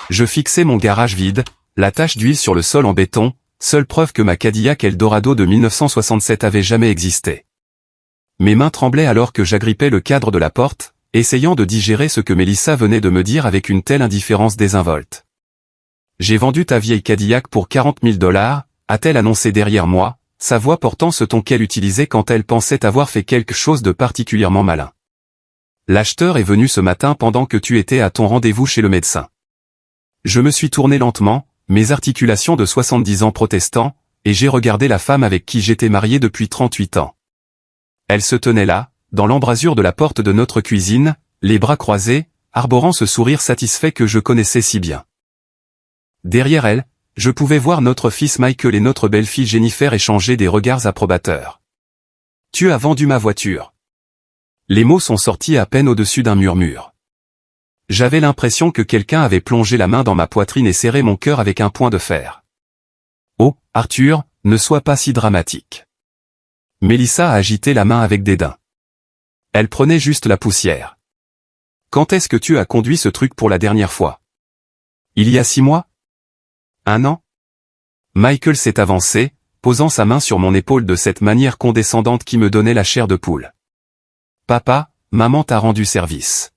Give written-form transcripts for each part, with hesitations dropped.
Je fixais mon garage vide, la tache d'huile sur le sol en béton, seule preuve que ma Cadillac Eldorado de 1967 avait jamais existé. Mes mains tremblaient alors que j'agrippais le cadre de la porte, essayant de digérer ce que Mélissa venait de me dire avec une telle indifférence désinvolte. « J'ai vendu ta vieille Cadillac pour 40 000 $, a-t-elle annoncé derrière moi, sa voix portant ce ton qu'elle utilisait quand elle pensait avoir fait quelque chose de particulièrement malin. L'acheteur est venu ce matin pendant que tu étais à ton rendez-vous chez le médecin. Je me suis tourné lentement, mes articulations de 70 ans protestant, et j'ai regardé la femme avec qui j'étais marié depuis 38 ans. Elle se tenait là, dans l'embrasure de la porte de notre cuisine, les bras croisés, arborant ce sourire satisfait que je connaissais si bien. Derrière elle, je pouvais voir notre fils Michael et notre belle-fille Jennifer échanger des regards approbateurs. « Tu as vendu ma voiture. » Les mots sont sortis à peine au-dessus d'un murmure. J'avais l'impression que quelqu'un avait plongé la main dans ma poitrine et serré mon cœur avec un poing de fer. « Oh, Arthur, ne sois pas si dramatique. » Mélissa a agité la main avec dédain. Elle prenait juste la poussière. « Quand est-ce que tu as conduit ce truc pour la dernière fois? Il y a 6 mois? 1 an? » Michael s'est avancé, posant sa main sur mon épaule de cette manière condescendante qui me donnait la chair de poule. « Papa, maman t'a rendu service.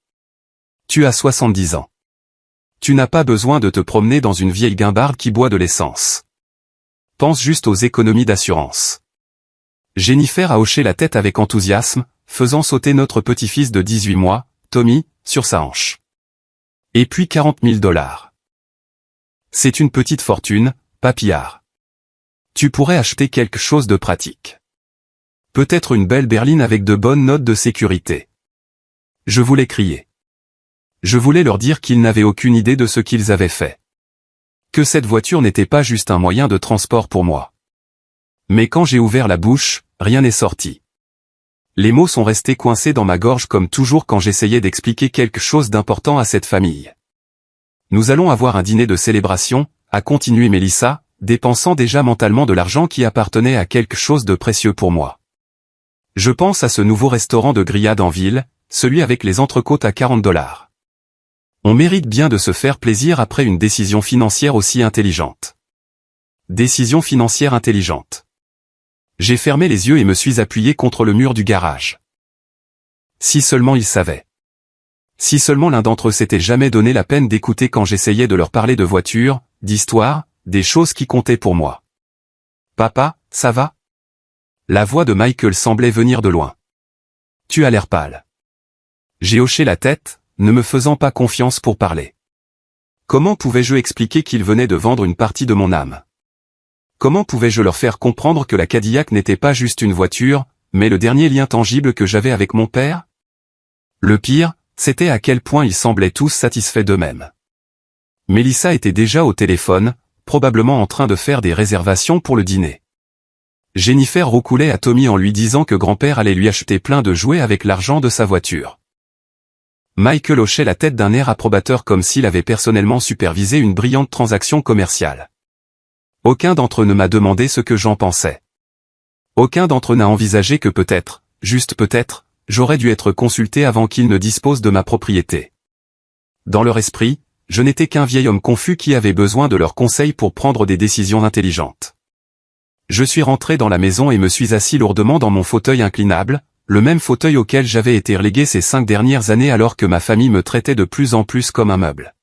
Tu as 70 ans. Tu n'as pas besoin de te promener dans une vieille guimbarde qui boit de l'essence. Pense juste aux économies d'assurance. » Jennifer a hoché la tête avec enthousiasme, faisant sauter notre petit-fils de 18 mois, Tommy, sur sa hanche. Et puis 40 000 $. C'est une petite fortune, papillard. Tu pourrais acheter quelque chose de pratique. Peut-être une belle berline avec de bonnes notes de sécurité. Je voulais crier. Je voulais leur dire qu'ils n'avaient aucune idée de ce qu'ils avaient fait. Que cette voiture n'était pas juste un moyen de transport pour moi. Mais quand j'ai ouvert la bouche, rien n'est sorti. Les mots sont restés coincés dans ma gorge comme toujours quand j'essayais d'expliquer quelque chose d'important à cette famille. Nous allons avoir un dîner de célébration, a continué Mélissa, dépensant déjà mentalement de l'argent qui appartenait à quelque chose de précieux pour moi. Je pense à ce nouveau restaurant de grillade en ville, celui avec les entrecôtes à 40 $. On mérite bien de se faire plaisir après une décision financière aussi intelligente. Décision financière intelligente. J'ai fermé les yeux et me suis appuyé contre le mur du garage. Si seulement ils savaient. Si seulement l'un d'entre eux s'était jamais donné la peine d'écouter quand j'essayais de leur parler de voitures, d'histoire, des choses qui comptaient pour moi. « Papa, ça va ?» La voix de Michael semblait venir de loin. « Tu as l'air pâle. » J'ai hoché la tête, ne me faisant pas confiance pour parler. Comment pouvais-je expliquer qu'il venait de vendre une partie de mon âme? Comment pouvais-je leur faire comprendre que la Cadillac n'était pas juste une voiture, mais le dernier lien tangible que j'avais avec mon père? Le pire, c'était à quel point ils semblaient tous satisfaits d'eux-mêmes. Mélissa était déjà au téléphone, probablement en train de faire des réservations pour le dîner. Jennifer roucoulait à Tommy en lui disant que grand-père allait lui acheter plein de jouets avec l'argent de sa voiture. Michael hochait la tête d'un air approbateur comme s'il avait personnellement supervisé une brillante transaction commerciale. Aucun d'entre eux ne m'a demandé ce que j'en pensais. Aucun d'entre eux n'a envisagé que peut-être, juste peut-être, j'aurais dû être consulté avant qu'ils ne disposent de ma propriété. Dans leur esprit, je n'étais qu'un vieil homme confus qui avait besoin de leurs conseils pour prendre des décisions intelligentes. Je suis rentré dans la maison et me suis assis lourdement dans mon fauteuil inclinable, le même fauteuil auquel j'avais été relégué ces 5 dernières années alors que ma famille me traitait de plus en plus comme un meuble.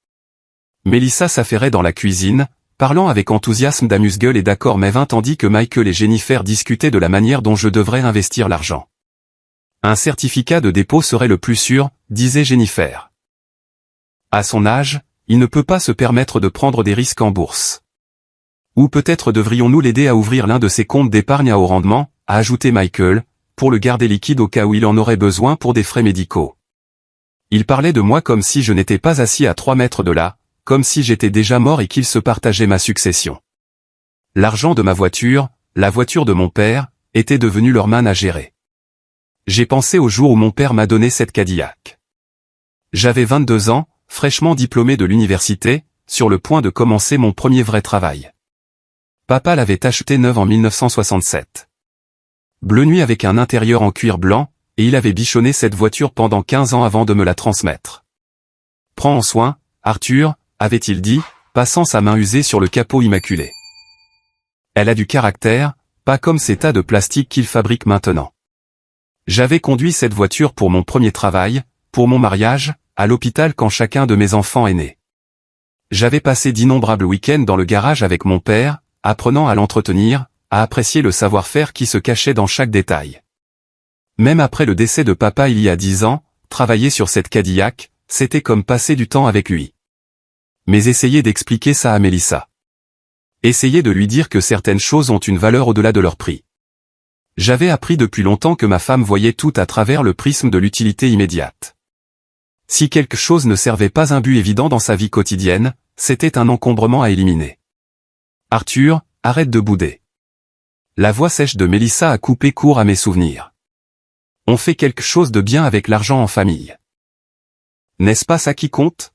Mélissa s'affairait dans la cuisine, parlant avec enthousiasme d'amuse-gueule et d'accord mais vain tandis que Michael et Jennifer discutaient de la manière dont je devrais investir l'argent. Un certificat de dépôt serait le plus sûr, disait Jennifer. À son âge, il ne peut pas se permettre de prendre des risques en bourse. Ou peut-être devrions-nous l'aider à ouvrir l'un de ses comptes d'épargne à haut rendement, a ajouté Michael, pour le garder liquide au cas où il en aurait besoin pour des frais médicaux. Il parlait de moi comme si je n'étais pas assis à 3 mètres de là, comme si j'étais déjà mort et qu'il se partageait ma succession. L'argent de ma voiture, la voiture de mon père, était devenu leur manne à gérer. J'ai pensé au jour où mon père m'a donné cette Cadillac. J'avais 22 ans, fraîchement diplômé de l'université, sur le point de commencer mon premier vrai travail. Papa l'avait acheté neuve en 1967. Bleu nuit avec un intérieur en cuir blanc, et il avait bichonné cette voiture pendant 15 ans avant de me la transmettre. Prends en soin, Arthur, avait-il dit, passant sa main usée sur le capot immaculé. Elle a du caractère, pas comme ces tas de plastique qu'il fabrique maintenant. J'avais conduit cette voiture pour mon premier travail, pour mon mariage, à l'hôpital quand chacun de mes enfants est né. J'avais passé d'innombrables week-ends dans le garage avec mon père, apprenant à l'entretenir, à apprécier le savoir-faire qui se cachait dans chaque détail. Même après le décès de papa il y a 10 ans, travailler sur cette Cadillac, c'était comme passer du temps avec lui. Mais essayer d'expliquer ça à Mélissa. Essayer de lui dire que certaines choses ont une valeur au-delà de leur prix. J'avais appris depuis longtemps que ma femme voyait tout à travers le prisme de l'utilité immédiate. Si quelque chose ne servait pas un but évident dans sa vie quotidienne, c'était un encombrement à éliminer. Arthur, arrête de bouder. La voix sèche de Mélissa a coupé court à mes souvenirs. On fait quelque chose de bien avec l'argent en famille. N'est-ce pas ça qui compte?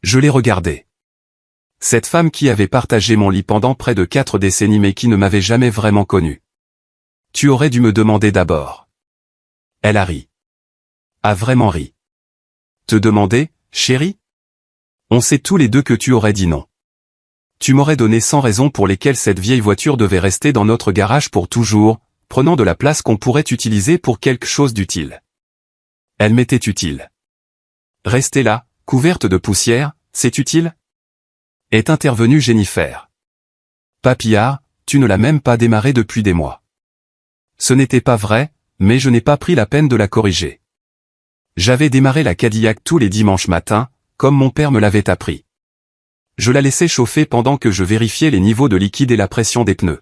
Je l'ai regardée. Cette femme qui avait partagé mon lit pendant près de 4 décennies mais qui ne m'avait jamais vraiment connu. Tu aurais dû me demander d'abord. Elle a ri. A vraiment ri. Te demander, chérie? On sait tous les deux que tu aurais dit non. Tu m'aurais donné 100 raisons pour lesquelles cette vieille voiture devait rester dans notre garage pour toujours, prenant de la place qu'on pourrait utiliser pour quelque chose d'utile. Elle m'était utile. Rester là, couverte de poussière, c'est utile? Est intervenue Jennifer. Papillard, tu ne l'as même pas démarré depuis des mois. Ce n'était pas vrai, mais je n'ai pas pris la peine de la corriger. J'avais démarré la Cadillac tous les dimanches matins, comme mon père me l'avait appris. Je la laissais chauffer pendant que je vérifiais les niveaux de liquide et la pression des pneus.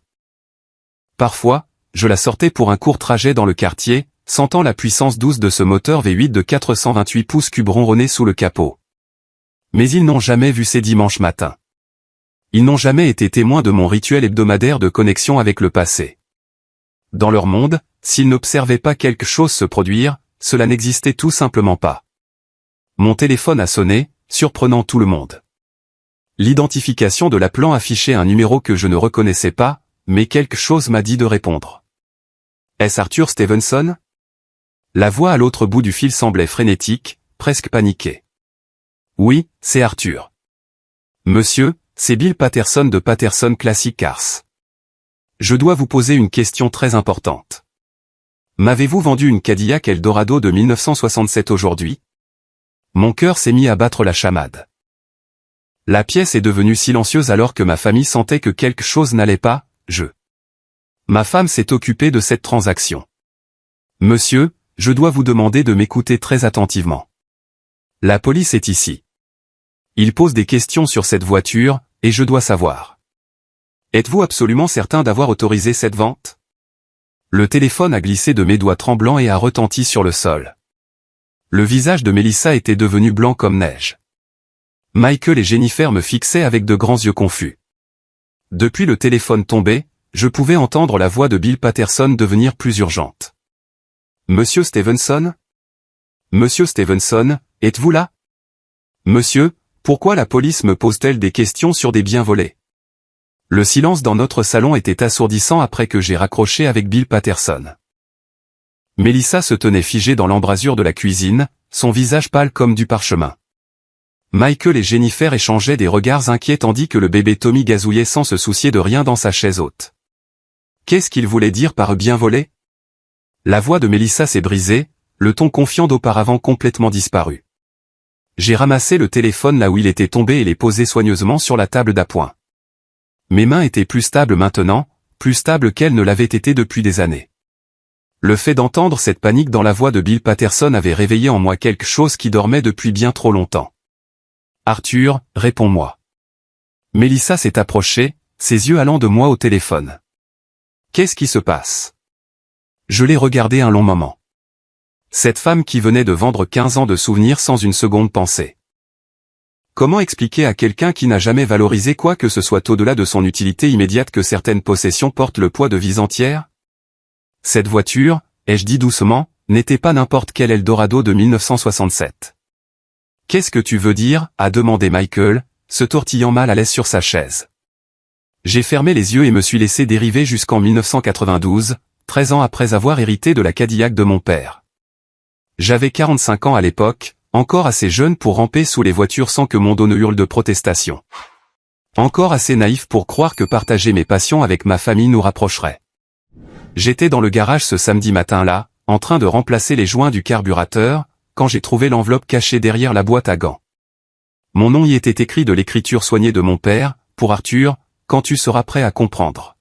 Parfois, je la sortais pour un court trajet dans le quartier, sentant la puissance douce de ce moteur V8 de 428 pouces cubes ronronner sous le capot. Mais ils n'ont jamais vu ces dimanches matins. Ils n'ont jamais été témoins de mon rituel hebdomadaire de connexion avec le passé. Dans leur monde, s'ils n'observaient pas quelque chose se produire, cela n'existait tout simplement pas. Mon téléphone a sonné, surprenant tout le monde. L'identification de l'appelant affichait un numéro que je ne reconnaissais pas, mais quelque chose m'a dit de répondre. Est-ce Arthur Stevenson? La voix à l'autre bout du fil semblait frénétique, presque paniquée. Oui, c'est Arthur. Monsieur, c'est Bill Patterson de Patterson Classic Cars. Je dois vous poser une question très importante. M'avez-vous vendu une Cadillac Eldorado de 1967 aujourd'hui? Mon cœur s'est mis à battre la chamade. La pièce est devenue silencieuse alors que ma famille sentait que quelque chose n'allait pas, Ma femme s'est occupée de cette transaction. Monsieur, je dois vous demander de m'écouter très attentivement. La police est ici. Il pose des questions sur cette voiture, et je dois savoir. Êtes-vous absolument certain d'avoir autorisé cette vente? Le téléphone a glissé de mes doigts tremblants et a retenti sur le sol. Le visage de Mélissa était devenu blanc comme neige. Michael et Jennifer me fixaient avec de grands yeux confus. Depuis le téléphone tombé, je pouvais entendre la voix de Bill Patterson devenir plus urgente. Monsieur Stevenson? Monsieur Stevenson, êtes-vous là? Monsieur, pourquoi la police me pose-t-elle des questions sur des biens volés? Le silence dans notre salon était assourdissant après que j'ai raccroché avec Bill Patterson. Mélissa se tenait figée dans l'embrasure de la cuisine, son visage pâle comme du parchemin. Michael et Jennifer échangeaient des regards inquiets tandis que le bébé Tommy gazouillait sans se soucier de rien dans sa chaise haute. Qu'est-ce qu'il voulait dire par bien volé? La voix de Mélissa s'est brisée, le ton confiant d'auparavant complètement disparu. J'ai ramassé le téléphone là où il était tombé et l'ai posé soigneusement sur la table d'appoint. Mes mains étaient plus stables maintenant, plus stables qu'elles ne l'avaient été depuis des années. Le fait d'entendre cette panique dans la voix de Bill Patterson avait réveillé en moi quelque chose qui dormait depuis bien trop longtemps. Arthur, réponds-moi. Mélissa s'est approchée, ses yeux allant de moi au téléphone. Qu'est-ce qui se passe? Je l'ai regardée un long moment. Cette femme qui venait de vendre 15 ans de souvenirs sans une seconde pensée. Comment expliquer à quelqu'un qui n'a jamais valorisé quoi que ce soit au-delà de son utilité immédiate que certaines possessions portent le poids de vies entières? Cette voiture, ai-je dit doucement, n'était pas n'importe quel Eldorado de 1967. Qu'est-ce que tu veux dire? A demandé Michael, se tortillant mal à l'aise sur sa chaise. J'ai fermé les yeux et me suis laissé dériver jusqu'en 1992, 13 ans après avoir hérité de la Cadillac de mon père. J'avais 45 ans à l'époque, encore assez jeune pour ramper sous les voitures sans que mon dos ne hurle de protestation. Encore assez naïf pour croire que partager mes passions avec ma famille nous rapprocherait. J'étais dans le garage ce samedi matin-là, en train de remplacer les joints du carburateur, quand j'ai trouvé l'enveloppe cachée derrière la boîte à gants. Mon nom y était écrit de l'écriture soignée de mon père, pour Arthur, quand tu seras prêt à comprendre.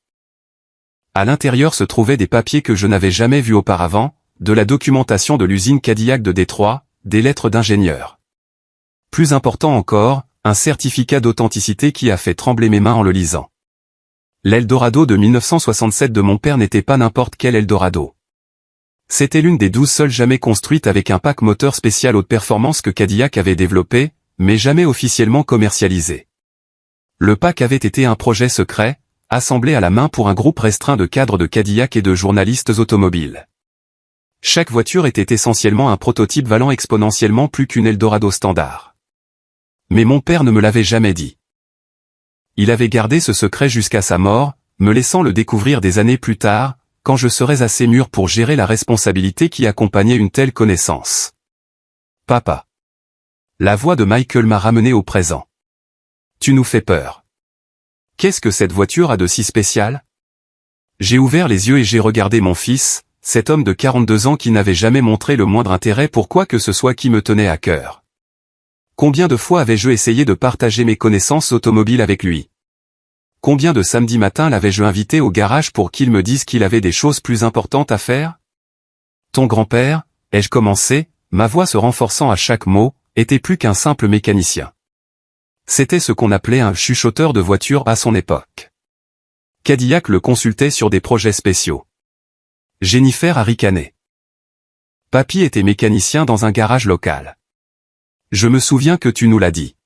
À l'intérieur se trouvaient des papiers que je n'avais jamais vus auparavant, de la documentation de l'usine Cadillac de Détroit, des lettres d'ingénieur. Plus important encore, un certificat d'authenticité qui a fait trembler mes mains en le lisant. L'Eldorado de 1967 de mon père n'était pas n'importe quel Eldorado. C'était l'une des 12 seules jamais construites avec un pack moteur spécial haute performance que Cadillac avait développé, mais jamais officiellement commercialisé. Le pack avait été un projet secret, assemblé à la main pour un groupe restreint de cadres de Cadillac et de journalistes automobiles. Chaque voiture était essentiellement un prototype valant exponentiellement plus qu'une Eldorado standard. Mais mon père ne me l'avait jamais dit. Il avait gardé ce secret jusqu'à sa mort, me laissant le découvrir des années plus tard, quand je serais assez mûr pour gérer la responsabilité qui accompagnait une telle connaissance. Papa. La voix de Michael m'a ramené au présent. Tu nous fais peur. Qu'est-ce que cette voiture a de si spécial? J'ai ouvert les yeux et j'ai regardé mon fils, cet homme de 42 ans qui n'avait jamais montré le moindre intérêt pour quoi que ce soit qui me tenait à cœur. Combien de fois avais-je essayé de partager mes connaissances automobiles avec lui? Combien de samedis matins l'avais-je invité au garage pour qu'il me dise qu'il avait des choses plus importantes à faire? Ton grand-père, ai-je commencé, ma voix se renforçant à chaque mot, était plus qu'un simple mécanicien. C'était ce qu'on appelait un chuchoteur de voiture à son époque. Cadillac le consultait sur des projets spéciaux. Jennifer a ricané. Papy était mécanicien dans un garage local. Je me souviens que tu nous l'as dit.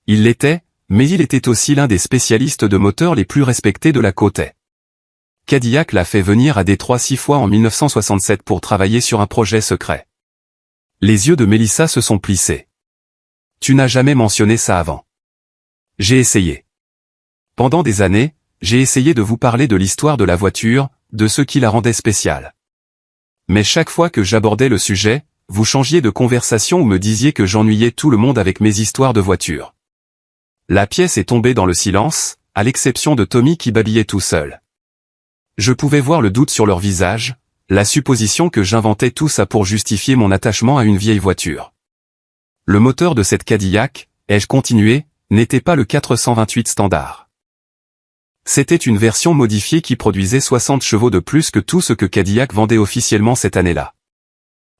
Il l'était, mais il était aussi l'un des spécialistes de moteurs les plus respectés de la côte est. Cadillac l'a fait venir à Détroit 6 fois en 1967 pour travailler sur un projet secret. Les yeux de Mélissa se sont plissés. Tu n'as jamais mentionné ça avant. J'ai essayé. Pendant des années, j'ai essayé de vous parler de l'histoire de la voiture, de ce qui la rendait spéciale. Mais chaque fois que j'abordais le sujet, vous changiez de conversation ou me disiez que j'ennuyais tout le monde avec mes histoires de voitures. La pièce est tombée dans le silence, à l'exception de Tommy qui babillait tout seul. Je pouvais voir le doute sur leur visage, la supposition que j'inventais tout ça pour justifier mon attachement à une vieille voiture. Le moteur de cette Cadillac, ai-je continué, n'était pas le 428 standard. C'était une version modifiée qui produisait 60 chevaux de plus que tout ce que Cadillac vendait officiellement cette année-là.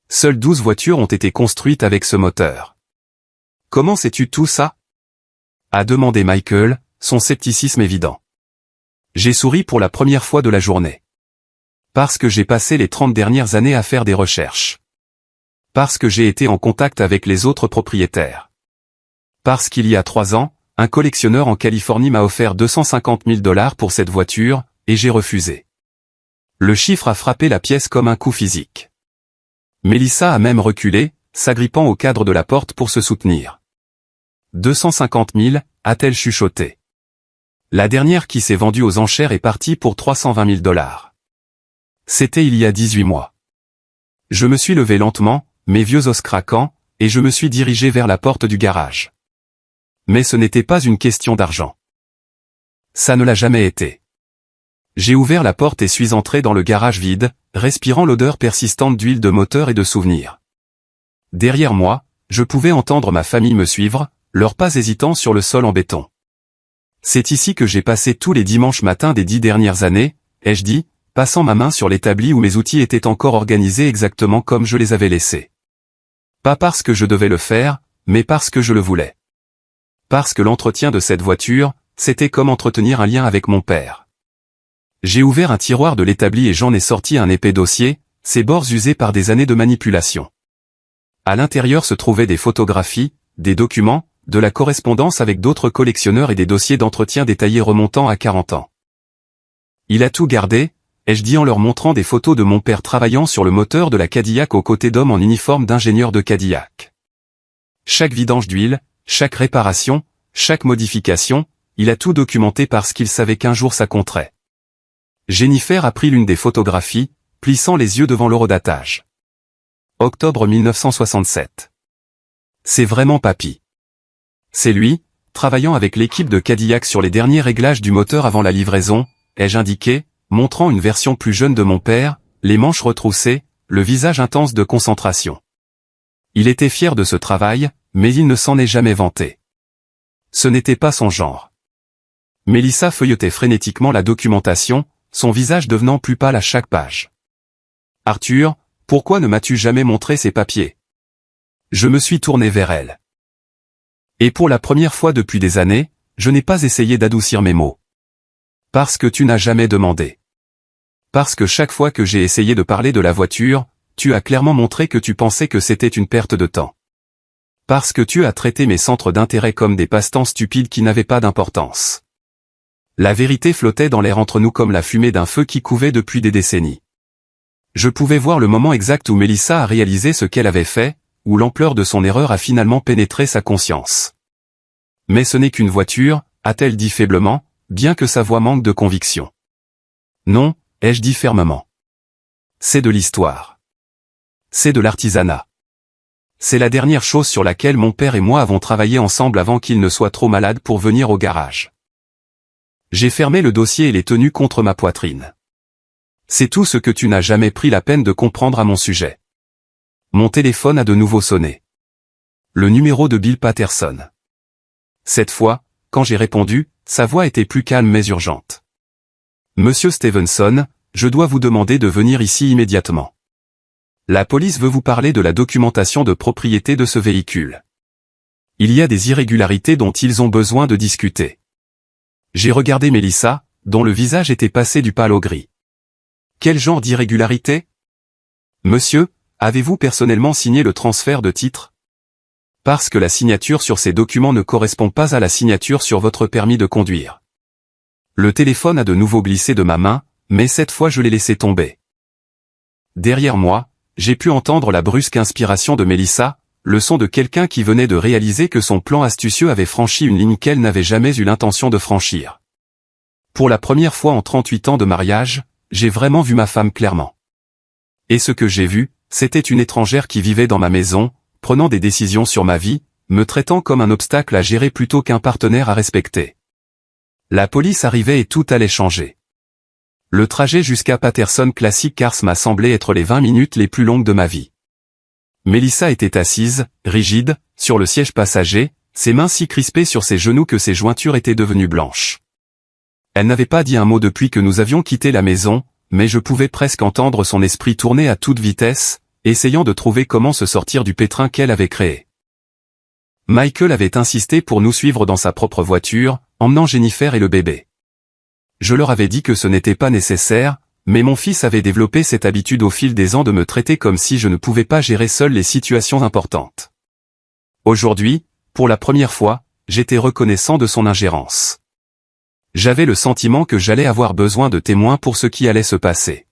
Seules 12 voitures ont été construites avec ce moteur. Comment sais-tu tout ça? A demandé Michael, son scepticisme évident. J'ai souri pour la première fois de la journée. Parce que j'ai passé les 30 dernières années à faire des recherches. Parce que j'ai été en contact avec les autres propriétaires. Parce qu'il y a 3 ans, un collectionneur en Californie m'a offert 250 000 $ pour cette voiture, et j'ai refusé. Le chiffre a frappé la pièce comme un coup physique. Mélissa a même reculé, s'agrippant au cadre de la porte pour se soutenir. 250 000, a-t-elle chuchoté. La dernière qui s'est vendue aux enchères est partie pour 320 000 $. C'était il y a 18 mois. Je me suis levé lentement, mes vieux os craquants, et je me suis dirigé vers la porte du garage. Mais ce n'était pas une question d'argent. Ça ne l'a jamais été. J'ai ouvert la porte et suis entré dans le garage vide, respirant l'odeur persistante d'huile de moteur et de souvenirs. Derrière moi, je pouvais entendre ma famille me suivre, leurs pas hésitants sur le sol en béton. C'est ici que j'ai passé tous les dimanches matins des 10 dernières années, ai-je dit, passant ma main sur l'établi où mes outils étaient encore organisés exactement comme je les avais laissés. Pas parce que je devais le faire, mais parce que je le voulais. Parce que l'entretien de cette voiture, c'était comme entretenir un lien avec mon père. J'ai ouvert un tiroir de l'établi et j'en ai sorti un épais dossier, ses bords usés par des années de manipulation. À l'intérieur se trouvaient des photographies, des documents, de la correspondance avec d'autres collectionneurs et des dossiers d'entretien détaillés remontant à 40 ans. Il a tout gardé, ai-je dit en leur montrant des photos de mon père travaillant sur le moteur de la Cadillac aux côtés d'hommes en uniforme d'ingénieur de Cadillac. Chaque vidange d'huile, chaque réparation, chaque modification, il a tout documenté parce qu'il savait qu'un jour ça compterait. Jennifer a pris l'une des photographies, plissant les yeux devant l'horodatage. Octobre 1967. C'est vraiment papy. C'est lui, travaillant avec l'équipe de Cadillac sur les derniers réglages du moteur avant la livraison, ai-je indiqué, montrant une version plus jeune de mon père, les manches retroussées, le visage intense de concentration. Il était fier de ce travail, mais il ne s'en est jamais vanté. Ce n'était pas son genre. Mélissa feuilletait frénétiquement la documentation, son visage devenant plus pâle à chaque page. « Arthur, pourquoi ne m'as-tu jamais montré ces papiers ?» Je me suis tourné vers elle. Et pour la première fois depuis des années, je n'ai pas essayé d'adoucir mes mots. Parce que tu n'as jamais demandé. Parce que chaque fois que j'ai essayé de parler de la voiture, tu as clairement montré que tu pensais que c'était une perte de temps. Parce que tu as traité mes centres d'intérêt comme des passe-temps stupides qui n'avaient pas d'importance. La vérité flottait dans l'air entre nous comme la fumée d'un feu qui couvait depuis des décennies. Je pouvais voir le moment exact où Mélissa a réalisé ce qu'elle avait fait, où l'ampleur de son erreur a finalement pénétré sa conscience. Mais ce n'est qu'une voiture, a-t-elle dit faiblement, bien que sa voix manque de conviction. Non, ai-je dit fermement. C'est de l'histoire. C'est de l'artisanat. C'est la dernière chose sur laquelle mon père et moi avons travaillé ensemble avant qu'il ne soit trop malade pour venir au garage. J'ai fermé le dossier et l'ai tenu contre ma poitrine. C'est tout ce que tu n'as jamais pris la peine de comprendre à mon sujet. Mon téléphone a de nouveau sonné. Le numéro de Bill Patterson. Cette fois, quand j'ai répondu, sa voix était plus calme mais urgente. Monsieur Stevenson, je dois vous demander de venir ici immédiatement. La police veut vous parler de la documentation de propriété de ce véhicule. Il y a des irrégularités dont ils ont besoin de discuter. J'ai regardé Mélissa, dont le visage était passé du pâle au gris. Quel genre d'irrégularité? Monsieur, avez-vous personnellement signé le transfert de titre? Parce que la signature sur ces documents ne correspond pas à la signature sur votre permis de conduire. Le téléphone a de nouveau glissé de ma main, mais cette fois je l'ai laissé tomber. Derrière moi, j'ai pu entendre la brusque inspiration de Mélissa, le son de quelqu'un qui venait de réaliser que son plan astucieux avait franchi une ligne qu'elle n'avait jamais eu l'intention de franchir. Pour la première fois en 38 ans de mariage, j'ai vraiment vu ma femme clairement. Et ce que j'ai vu, c'était une étrangère qui vivait dans ma maison, prenant des décisions sur ma vie, me traitant comme un obstacle à gérer plutôt qu'un partenaire à respecter. La police arrivait et tout allait changer. Le trajet jusqu'à Patterson Classic Cars m'a semblé être les 20 minutes les plus longues de ma vie. Mélissa était assise, rigide, sur le siège passager, ses mains si crispées sur ses genoux que ses jointures étaient devenues blanches. Elle n'avait pas dit un mot depuis que nous avions quitté la maison, mais je pouvais presque entendre son esprit tourner à toute vitesse, essayant de trouver comment se sortir du pétrin qu'elle avait créé. Michael avait insisté pour nous suivre dans sa propre voiture, emmenant Jennifer et le bébé. Je leur avais dit que ce n'était pas nécessaire, mais mon fils avait développé cette habitude au fil des ans de me traiter comme si je ne pouvais pas gérer seul les situations importantes. Aujourd'hui, pour la première fois, j'étais reconnaissant de son ingérence. J'avais le sentiment que j'allais avoir besoin de témoins pour ce qui allait se passer.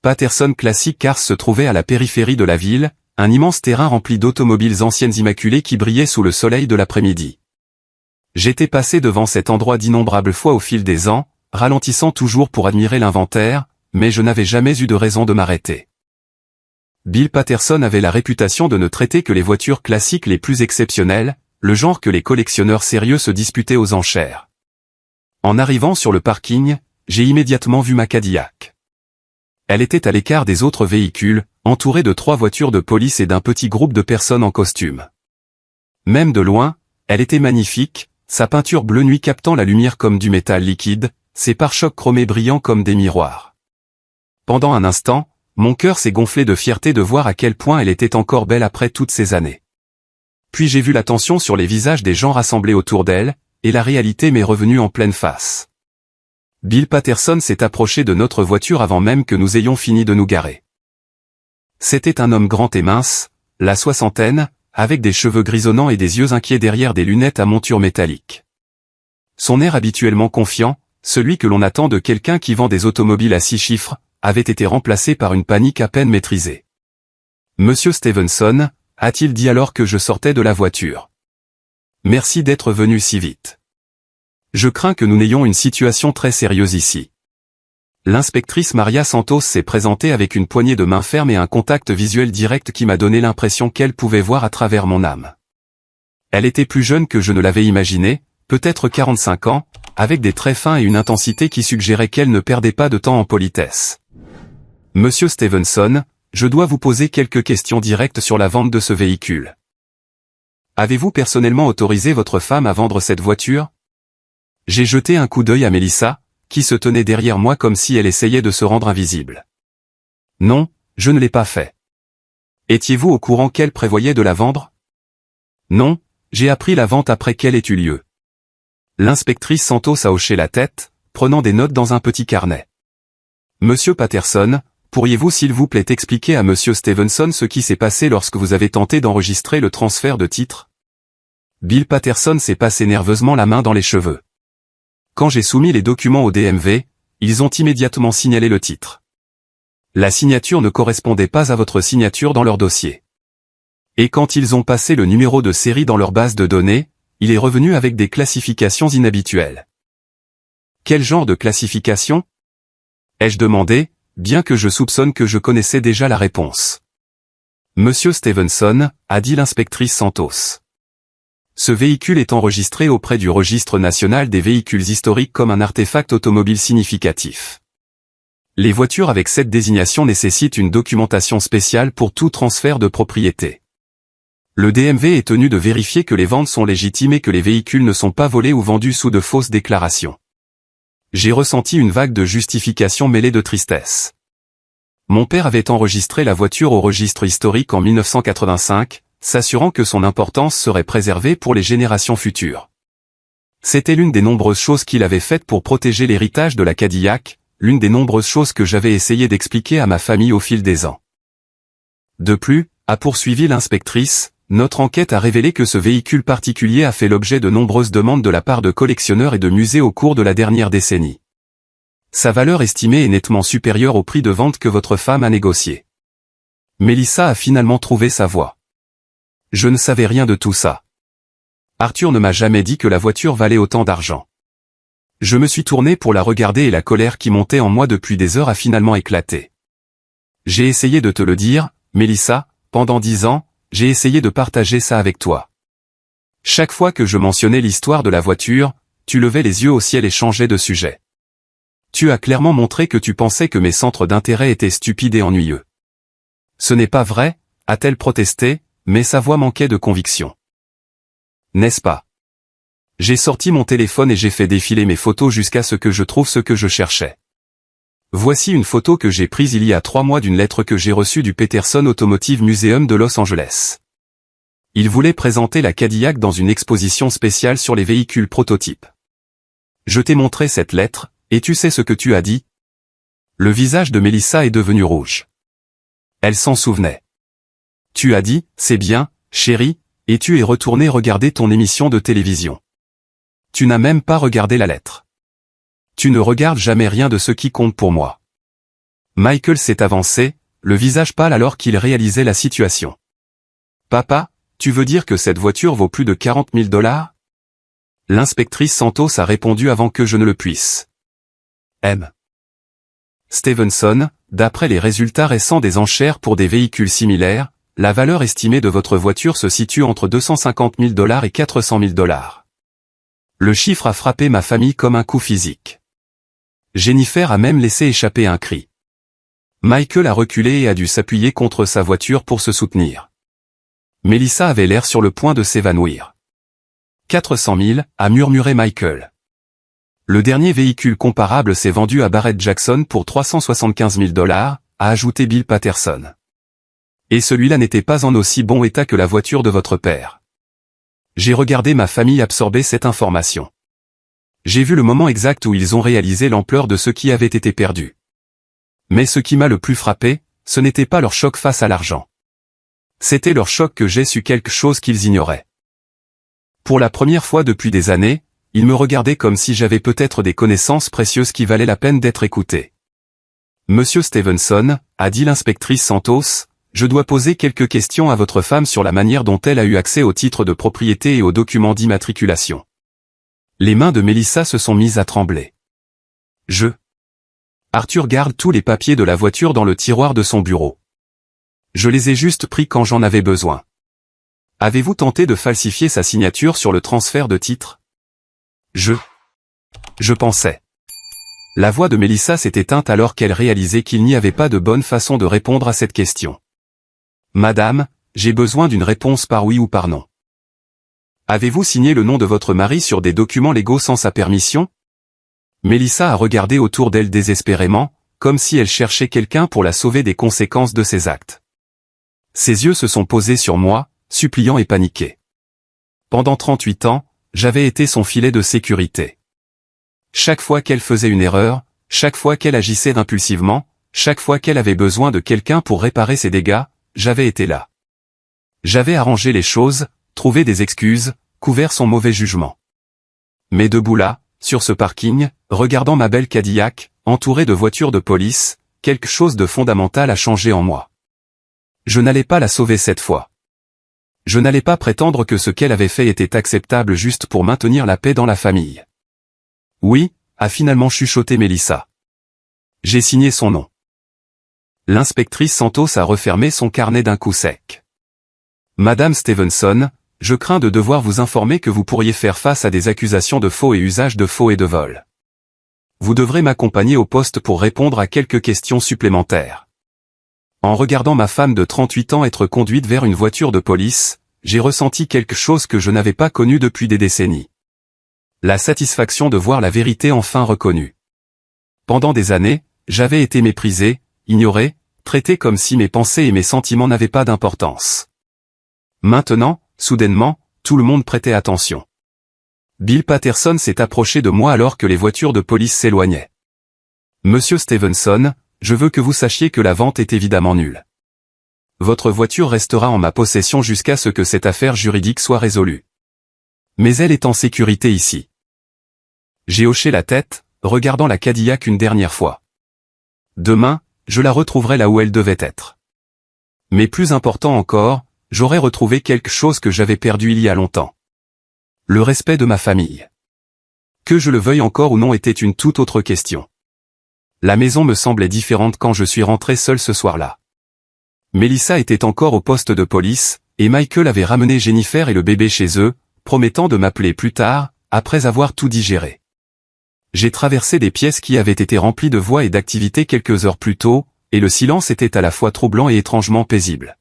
Patterson Classic Cars se trouvait à la périphérie de la ville, un immense terrain rempli d'automobiles anciennes immaculées qui brillaient sous le soleil de l'après-midi. J'étais passé devant cet endroit d'innombrables fois au fil des ans, ralentissant toujours pour admirer l'inventaire, mais je n'avais jamais eu de raison de m'arrêter. Bill Patterson avait la réputation de ne traiter que les voitures classiques les plus exceptionnelles, le genre que les collectionneurs sérieux se disputaient aux enchères. En arrivant sur le parking, j'ai immédiatement vu ma Cadillac. Elle était à l'écart des autres véhicules, entourée de 3 voitures de police et d'un petit groupe de personnes en costume. Même de loin, elle était magnifique, sa peinture bleu nuit captant la lumière comme du métal liquide, ses pare-chocs chromés brillants comme des miroirs. Pendant un instant, mon cœur s'est gonflé de fierté de voir à quel point elle était encore belle après toutes ces années. Puis j'ai vu la tension sur les visages des gens rassemblés autour d'elle, et la réalité m'est revenue en pleine face. Bill Patterson s'est approché de notre voiture avant même que nous ayons fini de nous garer. C'était un homme grand et mince, la soixantaine, avec des cheveux grisonnants et des yeux inquiets derrière des lunettes à monture métallique. Son air habituellement confiant, celui que l'on attend de quelqu'un qui vend des automobiles à 6 chiffres, avait été remplacé par une panique à peine maîtrisée. « Monsieur Stevenson » a-t-il dit alors que je sortais de la voiture. « Merci d'être venu si vite. Je crains que nous n'ayons une situation très sérieuse ici. » L'inspectrice Maria Santos s'est présentée avec une poignée de main ferme et un contact visuel direct qui m'a donné l'impression qu'elle pouvait voir à travers mon âme. Elle était plus jeune que je ne l'avais imaginé, peut-être 45 ans, avec des traits fins et une intensité qui suggérait qu'elle ne perdait pas de temps en politesse. Monsieur Stevenson, je dois vous poser quelques questions directes sur la vente de ce véhicule. Avez-vous personnellement autorisé votre femme à vendre cette voiture? J'ai jeté un coup d'œil à Melissa, qui se tenait derrière moi comme si elle essayait de se rendre invisible. Non, je ne l'ai pas fait. Étiez-vous au courant qu'elle prévoyait de la vendre? Non, j'ai appris la vente après qu'elle ait eu lieu. L'inspectrice Santos a hoché la tête, prenant des notes dans un petit carnet. Monsieur Patterson, pourriez-vous s'il vous plaît expliquer à Monsieur Stevenson ce qui s'est passé lorsque vous avez tenté d'enregistrer le transfert de titre? Bill Patterson s'est passé nerveusement la main dans les cheveux. Quand j'ai soumis les documents au DMV, ils ont immédiatement signalé le titre. La signature ne correspondait pas à votre signature dans leur dossier. Et quand ils ont passé le numéro de série dans leur base de données, il est revenu avec des classifications inhabituelles. Quel genre de classification? Ai-je demandé, bien que je soupçonne que je connaissais déjà la réponse. Monsieur Stevenson, a dit l'inspectrice Santos. Ce véhicule est enregistré auprès du Registre national des véhicules historiques comme un artefact automobile significatif. Les voitures avec cette désignation nécessitent une documentation spéciale pour tout transfert de propriété. Le DMV est tenu de vérifier que les ventes sont légitimes et que les véhicules ne sont pas volés ou vendus sous de fausses déclarations. J'ai ressenti une vague de justification mêlée de tristesse. Mon père avait enregistré la voiture au registre historique en 1985, s'assurant que son importance serait préservée pour les générations futures. C'était l'une des nombreuses choses qu'il avait faites pour protéger l'héritage de la Cadillac, l'une des nombreuses choses que j'avais essayé d'expliquer à ma famille au fil des ans. De plus, a poursuivi l'inspectrice, notre enquête a révélé que ce véhicule particulier a fait l'objet de nombreuses demandes de la part de collectionneurs et de musées au cours de la dernière décennie. Sa valeur estimée est nettement supérieure au prix de vente que votre femme a négocié. Melissa a finalement trouvé sa voie. Je ne savais rien de tout ça. Arthur ne m'a jamais dit que la voiture valait autant d'argent. Je me suis tourné pour la regarder et la colère qui montait en moi depuis des heures a finalement éclaté. J'ai essayé de te le dire, Melissa, pendant 10 ans, j'ai essayé de partager ça avec toi. Chaque fois que je mentionnais l'histoire de la voiture, tu levais les yeux au ciel et changeais de sujet. Tu as clairement montré que tu pensais que mes centres d'intérêt étaient stupides et ennuyeux. Ce n'est pas vrai, a-t-elle protesté, mais sa voix manquait de conviction. N'est-ce pas? J'ai sorti mon téléphone et j'ai fait défiler mes photos jusqu'à ce que je trouve ce que je cherchais. Voici une photo que j'ai prise il y a 3 mois d'une lettre que j'ai reçue du Peterson Automotive Museum de Los Angeles. Il voulait présenter la Cadillac dans une exposition spéciale sur les véhicules prototypes. Je t'ai montré cette lettre, et tu sais ce que tu as dit? Le visage de Melissa est devenu rouge. Elle s'en souvenait. Tu as dit, c'est bien, chérie, et tu es retourné regarder ton émission de télévision. Tu n'as même pas regardé la lettre. Tu ne regardes jamais rien de ce qui compte pour moi. Michael s'est avancé, le visage pâle alors qu'il réalisait la situation. Papa, tu veux dire que cette voiture vaut plus de 40 000 $? L'inspectrice Santos a répondu avant que je ne le puisse. M. Stevenson, d'après les résultats récents des enchères pour des véhicules similaires, la valeur estimée de votre voiture se situe entre 250 000 $ et 400 000 $. Le chiffre a frappé ma famille comme un coup physique. Jennifer a même laissé échapper un cri. Michael a reculé et a dû s'appuyer contre sa voiture pour se soutenir. Melissa avait l'air sur le point de s'évanouir. 400 000, a murmuré Michael. Le dernier véhicule comparable s'est vendu à Barrett Jackson pour 375 000 $, a ajouté Bill Patterson. Et celui-là n'était pas en aussi bon état que la voiture de votre père. J'ai regardé ma famille absorber cette information. J'ai vu le moment exact où ils ont réalisé l'ampleur de ce qui avait été perdu. Mais ce qui m'a le plus frappé, ce n'était pas leur choc face à l'argent. C'était leur choc que j'ai su quelque chose qu'ils ignoraient. Pour la première fois depuis des années, ils me regardaient comme si j'avais peut-être des connaissances précieuses qui valaient la peine d'être écoutées. Monsieur Stevenson, a dit l'inspectrice Santos, je dois poser quelques questions à votre femme sur la manière dont elle a eu accès aux titres de propriété et aux documents d'immatriculation. Les mains de Melissa se sont mises à trembler. Arthur garde tous les papiers de la voiture dans le tiroir de son bureau. Je les ai juste pris quand j'en avais besoin. Avez-vous tenté de falsifier sa signature sur le transfert de titre? Je pensais. La voix de Mélissa s'est éteinte alors qu'elle réalisait qu'il n'y avait pas de bonne façon de répondre à cette question. Madame, j'ai besoin d'une réponse par oui ou par non. Avez-vous signé le nom de votre mari sur des documents légaux sans sa permission? Mélissa a regardé autour d'elle désespérément, comme si elle cherchait quelqu'un pour la sauver des conséquences de ses actes. Ses yeux se sont posés sur moi, suppliants et paniqués. Pendant 38 ans, j'avais été son filet de sécurité. Chaque fois qu'elle faisait une erreur, chaque fois qu'elle agissait impulsivement, chaque fois qu'elle avait besoin de quelqu'un pour réparer ses dégâts, j'avais été là. J'avais arrangé les choses, trouvé des excuses, couvert son mauvais jugement. Mais debout là, sur ce parking, regardant ma belle Cadillac, entourée de voitures de police, quelque chose de fondamental a changé en moi. Je n'allais pas la sauver cette fois. Je n'allais pas prétendre que ce qu'elle avait fait était acceptable juste pour maintenir la paix dans la famille. Oui, a finalement chuchoté Mélissa. J'ai signé son nom. L'inspectrice Santos a refermé son carnet d'un coup sec. Madame Stevenson, je crains de devoir vous informer que vous pourriez faire face à des accusations de faux et usage de faux et de vol. Vous devrez m'accompagner au poste pour répondre à quelques questions supplémentaires. En regardant ma femme de 38 ans être conduite vers une voiture de police, j'ai ressenti quelque chose que je n'avais pas connu depuis des décennies. La satisfaction de voir la vérité enfin reconnue. Pendant des années, j'avais été méprisé, ignoré, traité comme si mes pensées et mes sentiments n'avaient pas d'importance. Maintenant, soudainement, tout le monde prêtait attention. Bill Patterson s'est approché de moi alors que les voitures de police s'éloignaient. Monsieur Stevenson, je veux que vous sachiez que la vente est évidemment nulle. Votre voiture restera en ma possession jusqu'à ce que cette affaire juridique soit résolue. Mais elle est en sécurité ici. J'ai hoché la tête, regardant la Cadillac une dernière fois. Demain, je la retrouverai là où elle devait être. Mais plus important encore, j'aurais retrouvé quelque chose que j'avais perdu il y a longtemps. Le respect de ma famille. Que je le veuille encore ou non était une toute autre question. La maison me semblait différente quand je suis rentré seul ce soir-là. Mélissa était encore au poste de police, et Michael avait ramené Jennifer et le bébé chez eux, promettant de m'appeler plus tard, après avoir tout digéré. J'ai traversé des pièces qui avaient été remplies de voix et d'activités quelques heures plus tôt, et le silence était à la fois troublant et étrangement paisible.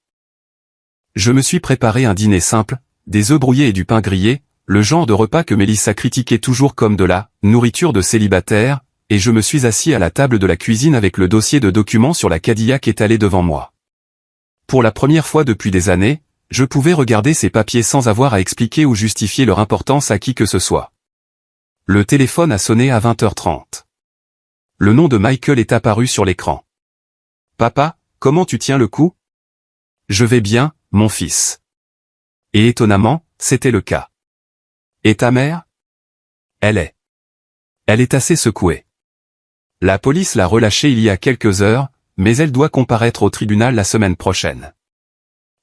Je me suis préparé un dîner simple, des œufs brouillés et du pain grillé, le genre de repas que Mélissa critiquait toujours comme de la nourriture de célibataire, et je me suis assis à la table de la cuisine avec le dossier de documents sur la Cadillac étalé devant moi. Pour la première fois depuis des années, je pouvais regarder ces papiers sans avoir à expliquer ou justifier leur importance à qui que ce soit. Le téléphone a sonné à 20h30. Le nom de Michael est apparu sur l'écran. « Papa, comment tu tiens le coup ? » « Je vais bien, mon fils. » Et étonnamment, c'était le cas. « Et ta mère ? » Elle est assez secouée. La police l'a relâchée il y a quelques heures, mais elle doit comparaître au tribunal la semaine prochaine.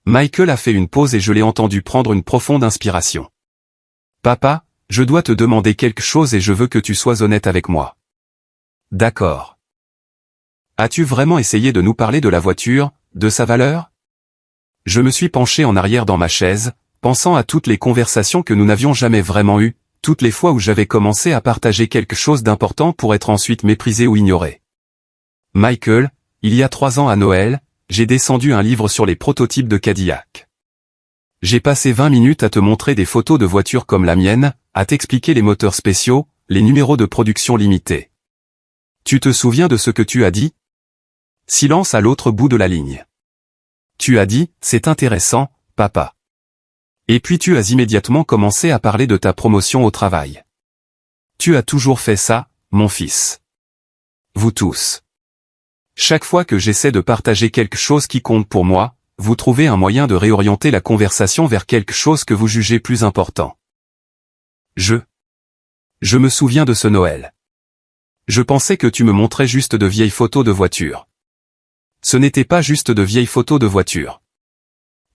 Michael a fait une pause et je l'ai entendu prendre une profonde inspiration. « Papa, je dois te demander quelque chose et je veux que tu sois honnête avec moi. »« D'accord. »« As-tu vraiment essayé de nous parler de la voiture, de sa valeur ?» Je me suis penché en arrière dans ma chaise, pensant à toutes les conversations que nous n'avions jamais vraiment eues, toutes les fois où j'avais commencé à partager quelque chose d'important pour être ensuite méprisé ou ignoré. « Michael, il y a 3 ans à Noël, j'ai descendu un livre sur les prototypes de Cadillac. J'ai passé 20 minutes à te montrer des photos de voitures comme la mienne, à t'expliquer les moteurs spéciaux, les numéros de production limités. Tu te souviens de ce que tu as dit ? Silence à l'autre bout de la ligne. Tu as dit, c'est intéressant, papa. Et puis tu as immédiatement commencé à parler de ta promotion au travail. Tu as toujours fait ça, mon fils. Vous tous. Chaque fois que j'essaie de partager quelque chose qui compte pour moi, vous trouvez un moyen de réorienter la conversation vers quelque chose que vous jugez plus important. Je me souviens de ce Noël. Je pensais que tu me montrais juste de vieilles photos de voitures. Ce n'était pas juste de vieilles photos de voitures.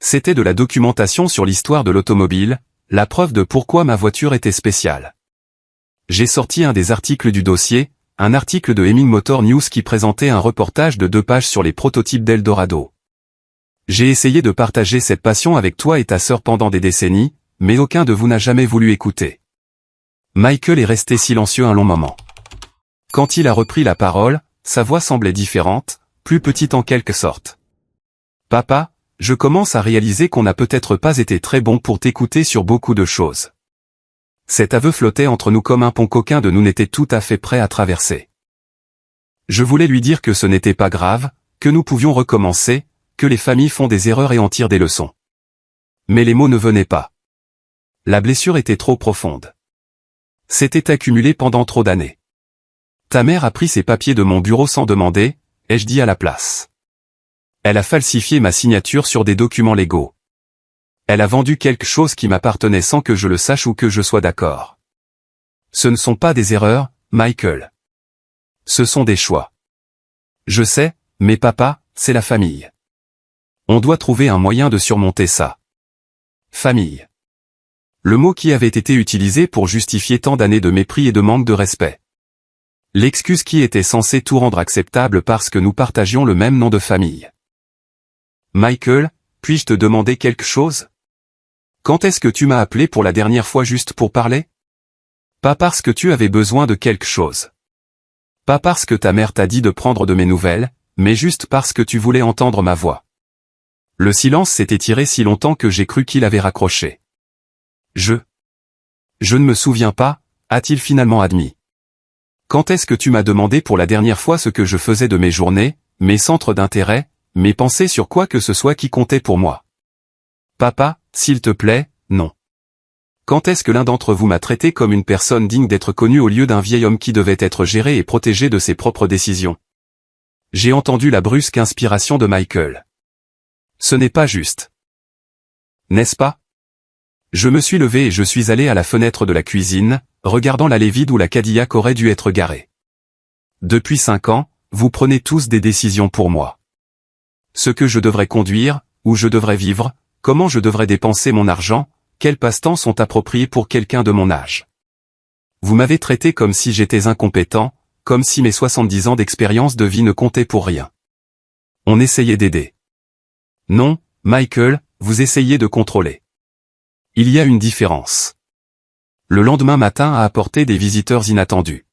C'était de la documentation sur l'histoire de l'automobile, la preuve de pourquoi ma voiture était spéciale. J'ai sorti un des articles du dossier, un article de Hemming Motor News qui présentait un reportage de 2 pages sur les prototypes d'Eldorado. J'ai essayé de partager cette passion avec toi et ta sœur pendant des décennies, mais aucun de vous n'a jamais voulu écouter. Michael est resté silencieux un long moment. Quand il a repris la parole, sa voix semblait différente, plus petite en quelque sorte. Papa, je commence à réaliser qu'on n'a peut-être pas été très bon pour t'écouter sur beaucoup de choses. Cet aveu flottait entre nous comme un pont qu'aucun de nous n'était tout à fait prêt à traverser. Je voulais lui dire que ce n'était pas grave, que nous pouvions recommencer, que les familles font des erreurs et en tirent des leçons. Mais les mots ne venaient pas. La blessure était trop profonde. S'était accumulée pendant trop d'années. Ta mère a pris ses papiers de mon bureau sans demander, ai-je dit à la place. Elle a falsifié ma signature sur des documents légaux. Elle a vendu quelque chose qui m'appartenait sans que je le sache ou que je sois d'accord. Ce ne sont pas des erreurs, Michael. Ce sont des choix. Je sais, mais papa, c'est la famille. On doit trouver un moyen de surmonter ça. Famille. Le mot qui avait été utilisé pour justifier tant d'années de mépris et de manque de respect. L'excuse qui était censée tout rendre acceptable parce que nous partagions le même nom de famille. Michael, puis-je te demander quelque chose? Quand est-ce que tu m'as appelé pour la dernière fois juste pour parler? Pas parce que tu avais besoin de quelque chose. Pas parce que ta mère t'a dit de prendre de mes nouvelles, mais juste parce que tu voulais entendre ma voix. Le silence s'est étiré si longtemps que j'ai cru qu'il avait raccroché. Je ne me souviens pas, a-t-il finalement admis. Quand est-ce que tu m'as demandé pour la dernière fois ce que je faisais de mes journées, mes centres d'intérêt, mes pensées sur quoi que ce soit qui comptait pour moi? Papa, s'il te plaît, non. Quand est-ce que l'un d'entre vous m'a traité comme une personne digne d'être connue au lieu d'un vieil homme qui devait être géré et protégé de ses propres décisions? J'ai entendu la brusque inspiration de Michael. Ce n'est pas juste. N'est-ce pas? Je me suis levé et je suis allé à la fenêtre de la cuisine, regardant l'allée vide où la Cadillac aurait dû être garée. Depuis 5 ans, vous prenez tous des décisions pour moi. Ce que je devrais conduire, où je devrais vivre, comment je devrais dépenser mon argent, quels passe-temps sont appropriés pour quelqu'un de mon âge. Vous m'avez traité comme si j'étais incompétent, comme si mes 70 ans d'expérience de vie ne comptaient pour rien. On essayait d'aider. Non, Michael, vous essayez de contrôler. Il y a une différence. Le lendemain matin a apporté des visiteurs inattendus.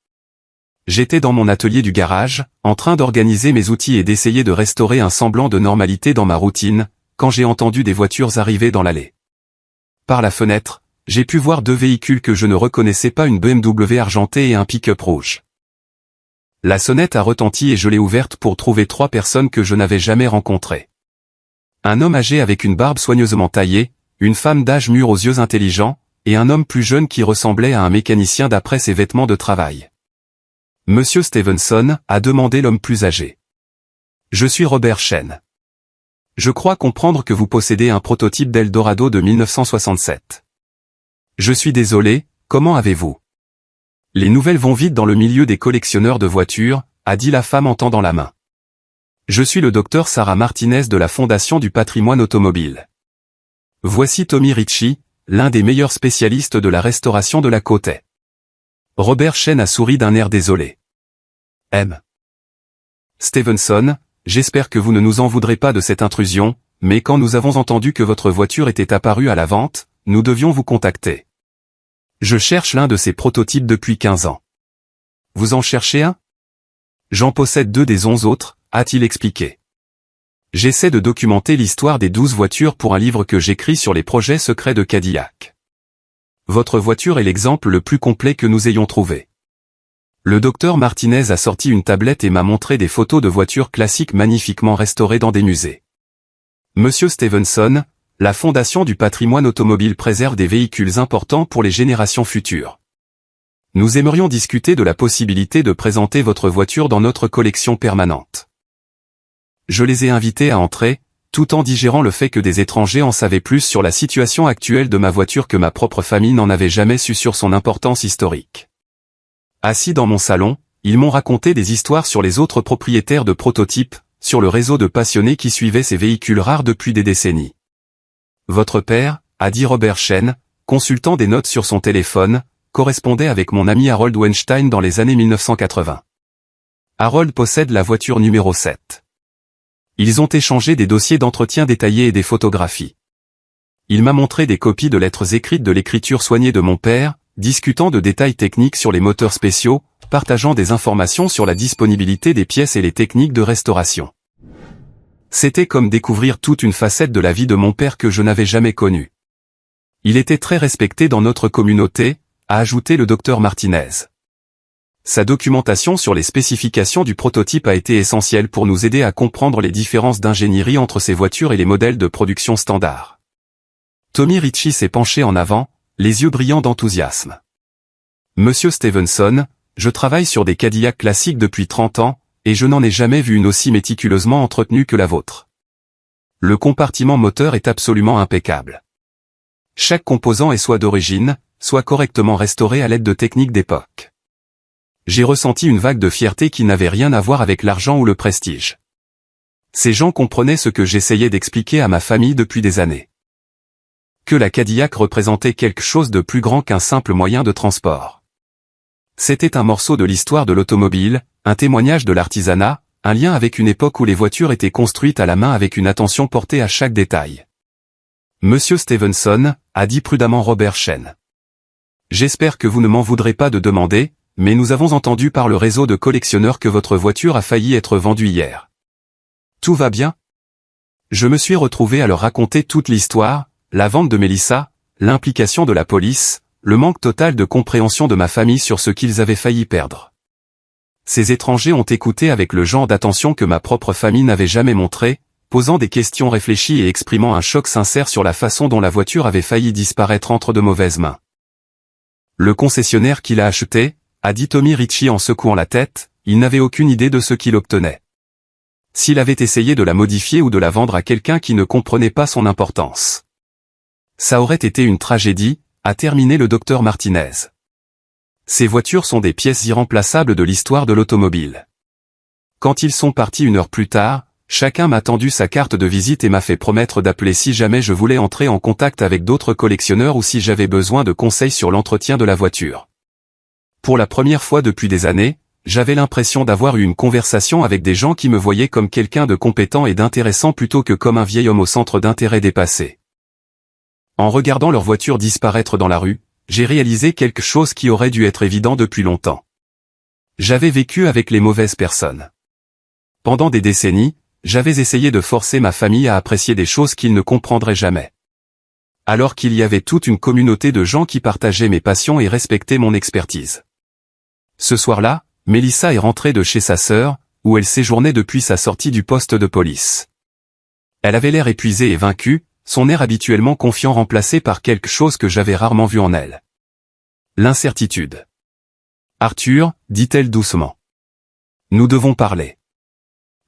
J'étais dans mon atelier du garage, en train d'organiser mes outils et d'essayer de restaurer un semblant de normalité dans ma routine, quand j'ai entendu des voitures arriver dans l'allée. Par la fenêtre, j'ai pu voir 2 véhicules que je ne reconnaissais pas, une BMW argentée et un pick-up rouge. La sonnette a retenti et je l'ai ouverte pour trouver 3 personnes que je n'avais jamais rencontrées. Un homme âgé avec une barbe soigneusement taillée, une femme d'âge mûr aux yeux intelligents, et un homme plus jeune qui ressemblait à un mécanicien d'après ses vêtements de travail. Monsieur Stevenson, a demandé l'homme plus âgé. Je suis Robert Chen. Je crois comprendre que vous possédez un prototype d'Eldorado de 1967. Je suis désolé, comment avez-vous? Les nouvelles vont vite dans le milieu des collectionneurs de voitures, a dit la femme en tendant la main. Je suis le docteur Sarah Martinez de la Fondation du patrimoine automobile. Voici Tommy Ritchie, l'un des meilleurs spécialistes de la restauration de la côte est. Robert Chen a souri d'un air désolé. M. Stevenson, j'espère que vous ne nous en voudrez pas de cette intrusion, mais quand nous avons entendu que votre voiture était apparue à la vente, nous devions vous contacter. Je cherche l'un de ces prototypes depuis 15 ans. Vous en cherchez un? J'en possède 2 des 11 autres, a-t-il expliqué. J'essaie de documenter l'histoire des 12 voitures pour un livre que j'écris sur les projets secrets de Cadillac. Votre voiture est l'exemple le plus complet que nous ayons trouvé. Le docteur Martinez a sorti une tablette et m'a montré des photos de voitures classiques magnifiquement restaurées dans des musées. Monsieur Stevenson, la Fondation du patrimoine automobile préserve des véhicules importants pour les générations futures. Nous aimerions discuter de la possibilité de présenter votre voiture dans notre collection permanente. Je les ai invités à entrer, tout en digérant le fait que des étrangers en savaient plus sur la situation actuelle de ma voiture que ma propre famille n'en avait jamais su sur son importance historique. Assis dans mon salon, ils m'ont raconté des histoires sur les autres propriétaires de prototypes, sur le réseau de passionnés qui suivaient ces véhicules rares depuis des décennies. Votre père, a dit Robert Chen, consultant des notes sur son téléphone, correspondait avec mon ami Harold Weinstein dans les années 1980. Harold possède la voiture numéro 7. Ils ont échangé des dossiers d'entretien détaillés et des photographies. Il m'a montré des copies de lettres écrites de l'écriture soignée de mon père, discutant de détails techniques sur les moteurs spéciaux, partageant des informations sur la disponibilité des pièces et les techniques de restauration. C'était comme découvrir toute une facette de la vie de mon père que je n'avais jamais connue. Il était très respecté dans notre communauté, a ajouté le docteur Martinez. Sa documentation sur les spécifications du prototype a été essentielle pour nous aider à comprendre les différences d'ingénierie entre ces voitures et les modèles de production standard. Tommy Ritchie s'est penché en avant, les yeux brillants d'enthousiasme. Monsieur Stevenson, je travaille sur des Cadillacs classiques depuis 30 ans, et je n'en ai jamais vu une aussi méticuleusement entretenue que la vôtre. Le compartiment moteur est absolument impeccable. Chaque composant est soit d'origine, soit correctement restauré à l'aide de techniques d'époque. J'ai ressenti une vague de fierté qui n'avait rien à voir avec l'argent ou le prestige. Ces gens comprenaient ce que j'essayais d'expliquer à ma famille depuis des années. Que la Cadillac représentait quelque chose de plus grand qu'un simple moyen de transport. C'était un morceau de l'histoire de l'automobile, un témoignage de l'artisanat, un lien avec une époque où les voitures étaient construites à la main avec une attention portée à chaque détail. Monsieur Stevenson, a dit prudemment Robert Shen. J'espère que vous ne m'en voudrez pas de demander, mais nous avons entendu par le réseau de collectionneurs que votre voiture a failli être vendue hier. Tout va bien? Je me suis retrouvé à leur raconter toute l'histoire, la vente de Melissa, l'implication de la police, le manque total de compréhension de ma famille sur ce qu'ils avaient failli perdre. Ces étrangers ont écouté avec le genre d'attention que ma propre famille n'avait jamais montré, posant des questions réfléchies et exprimant un choc sincère sur la façon dont la voiture avait failli disparaître entre de mauvaises mains. Le concessionnaire qui l'a achetée, a dit Tommy Ritchie en secouant la tête, il n'avait aucune idée de ce qu'il obtenait. S'il avait essayé de la modifier ou de la vendre à quelqu'un qui ne comprenait pas son importance. Ça aurait été une tragédie, a terminé le docteur Martinez. Ces voitures sont des pièces irremplaçables de l'histoire de l'automobile. Quand ils sont partis 1 heure plus tard, chacun m'a tendu sa carte de visite et m'a fait promettre d'appeler si jamais je voulais entrer en contact avec d'autres collectionneurs ou si j'avais besoin de conseils sur l'entretien de la voiture. Pour la première fois depuis des années, j'avais l'impression d'avoir eu une conversation avec des gens qui me voyaient comme quelqu'un de compétent et d'intéressant plutôt que comme un vieil homme au centre d'intérêt dépassé. En regardant leur voiture disparaître dans la rue, j'ai réalisé quelque chose qui aurait dû être évident depuis longtemps. J'avais vécu avec les mauvaises personnes. Pendant des décennies, j'avais essayé de forcer ma famille à apprécier des choses qu'ils ne comprendraient jamais. Alors qu'il y avait toute une communauté de gens qui partageaient mes passions et respectaient mon expertise. Ce soir-là, Melissa est rentrée de chez sa sœur, où elle séjournait depuis sa sortie du poste de police. Elle avait l'air épuisée et vaincue, son air habituellement confiant remplacé par quelque chose que j'avais rarement vu en elle. L'incertitude. Arthur, dit-elle doucement. Nous devons parler.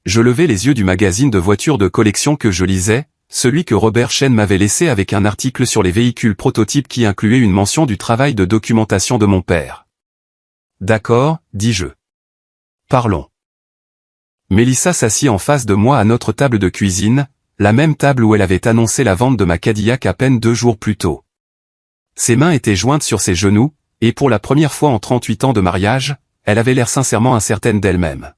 Je levai les yeux du magazine de voitures de collection que je lisais, celui que Robert Shen m'avait laissé avec un article sur les véhicules prototypes qui incluait une mention du travail de documentation de mon père. D'accord, dis-je. Parlons. Melissa s'assit en face de moi à notre table de cuisine, la même table où elle avait annoncé la vente de ma Cadillac à peine 2 jours plus tôt. Ses mains étaient jointes sur ses genoux, et pour la première fois en 38 ans de mariage, elle avait l'air sincèrement incertaine d'elle-même.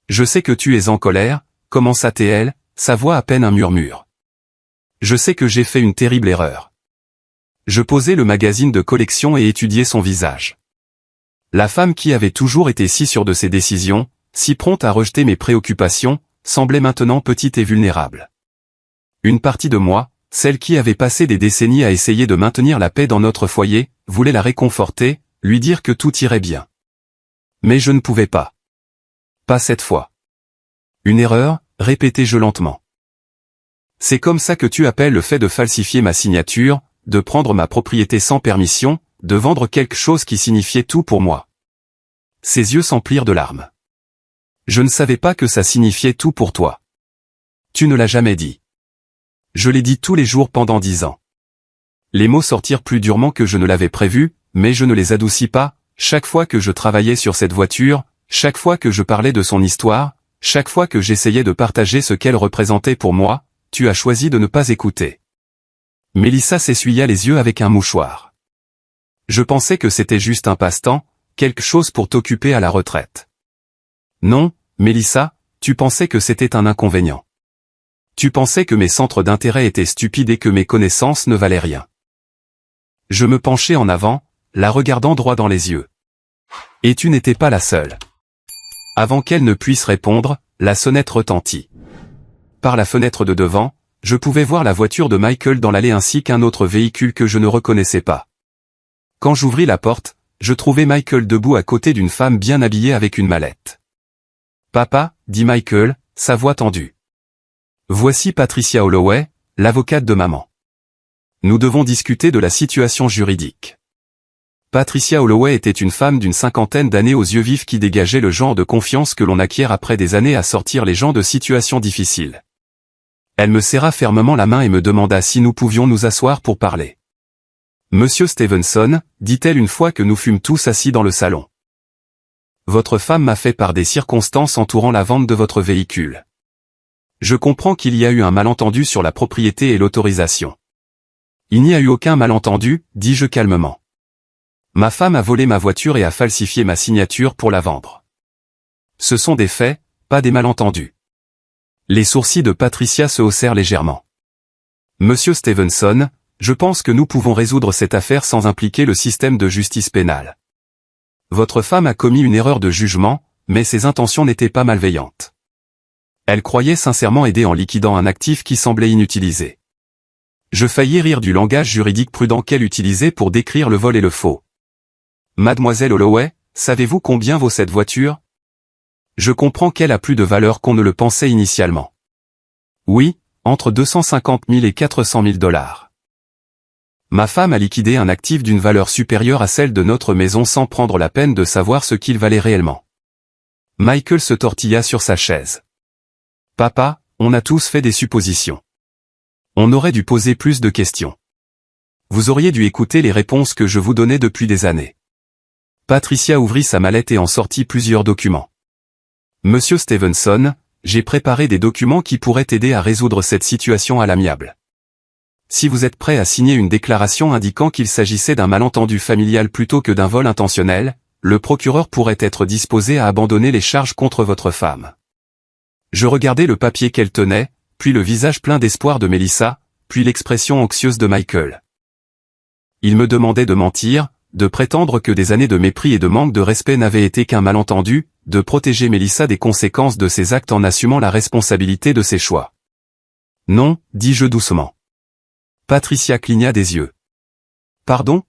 Je sais que tu es en colère, commença-t-elle, sa voix à peine un murmure. Je sais que j'ai fait une terrible erreur. Je posai le magazine de collection et étudiai son visage. La femme qui avait toujours été si sûre de ses décisions, si prompte à rejeter mes préoccupations, semblait maintenant petite et vulnérable. Une partie de moi, celle qui avait passé des décennies à essayer de maintenir la paix dans notre foyer, voulait la réconforter, lui dire que tout irait bien. Mais je ne pouvais pas. Pas cette fois. Une erreur, répétai-je lentement. C'est comme ça que tu appelles le fait de falsifier ma signature, de prendre ma propriété sans permission, de vendre quelque chose qui signifiait tout pour moi. Ses yeux s'emplirent de larmes. Je ne savais pas que ça signifiait tout pour toi. Tu ne l'as jamais dit. Je l'ai dit tous les jours pendant 10 ans. Les mots sortirent plus durement que je ne l'avais prévu, mais je ne les adoucis pas, chaque fois que je travaillais sur cette voiture, chaque fois que je parlais de son histoire, chaque fois que j'essayais de partager ce qu'elle représentait pour moi, tu as choisi de ne pas écouter. Melissa s'essuya les yeux avec un mouchoir. Je pensais que c'était juste un passe-temps, quelque chose pour t'occuper à la retraite. Non, Melissa, tu pensais que c'était un inconvénient. Tu pensais que mes centres d'intérêt étaient stupides et que mes connaissances ne valaient rien. Je me penchai en avant, la regardant droit dans les yeux. Et tu n'étais pas la seule. Avant qu'elle ne puisse répondre, la sonnette retentit. Par la fenêtre de devant, je pouvais voir la voiture de Michael dans l'allée ainsi qu'un autre véhicule que je ne reconnaissais pas. Quand j'ouvris la porte, je trouvai Michael debout à côté d'une femme bien habillée avec une mallette. « Papa » dit Michael, sa voix tendue. « Voici Patricia Holloway, l'avocate de maman. Nous devons discuter de la situation juridique. » Patricia Holloway était une femme d'une cinquantaine d'années aux yeux vifs qui dégageait le genre de confiance que l'on acquiert après des années à sortir les gens de situations difficiles. Elle me serra fermement la main et me demanda si nous pouvions nous asseoir pour parler. « Monsieur Stevenson, dit-elle une fois que nous fûmes tous assis dans le salon. Votre femme m'a fait part des circonstances entourant la vente de votre véhicule. Je comprends qu'il y a eu un malentendu sur la propriété et l'autorisation. » « Il n'y a eu aucun malentendu, dis-je calmement. Ma femme a volé ma voiture et a falsifié ma signature pour la vendre. Ce sont des faits, pas des malentendus. » Les sourcils de Patricia se haussèrent légèrement. « Monsieur Stevenson, je pense que nous pouvons résoudre cette affaire sans impliquer le système de justice pénale. Votre femme a commis une erreur de jugement, mais ses intentions n'étaient pas malveillantes. Elle croyait sincèrement aider en liquidant un actif qui semblait inutilisé. Je faillis rire du langage juridique prudent qu'elle utilisait pour décrire le vol et le faux. Mademoiselle Holloway, savez-vous combien vaut cette voiture? Je comprends qu'elle a plus de valeur qu'on ne le pensait initialement. Oui, entre 250 000 et 400 000 $. Ma femme a liquidé un actif d'une valeur supérieure à celle de notre maison sans prendre la peine de savoir ce qu'il valait réellement. Michael se tortilla sur sa chaise. Papa, on a tous fait des suppositions. On aurait dû poser plus de questions. Vous auriez dû écouter les réponses que je vous donnais depuis des années. Patricia ouvrit sa mallette et en sortit plusieurs documents. Monsieur Stevenson, j'ai préparé des documents qui pourraient aider à résoudre cette situation à l'amiable. Si vous êtes prêt à signer une déclaration indiquant qu'il s'agissait d'un malentendu familial plutôt que d'un vol intentionnel, le procureur pourrait être disposé à abandonner les charges contre votre femme. Je regardai le papier qu'elle tenait, puis le visage plein d'espoir de Melissa, puis l'expression anxieuse de Michael. Il me demandait de mentir, de prétendre que des années de mépris et de manque de respect n'avaient été qu'un malentendu, de protéger Melissa des conséquences de ses actes en assumant la responsabilité de ses choix. Non, dis-je doucement. Patricia cligna des yeux. Pardon?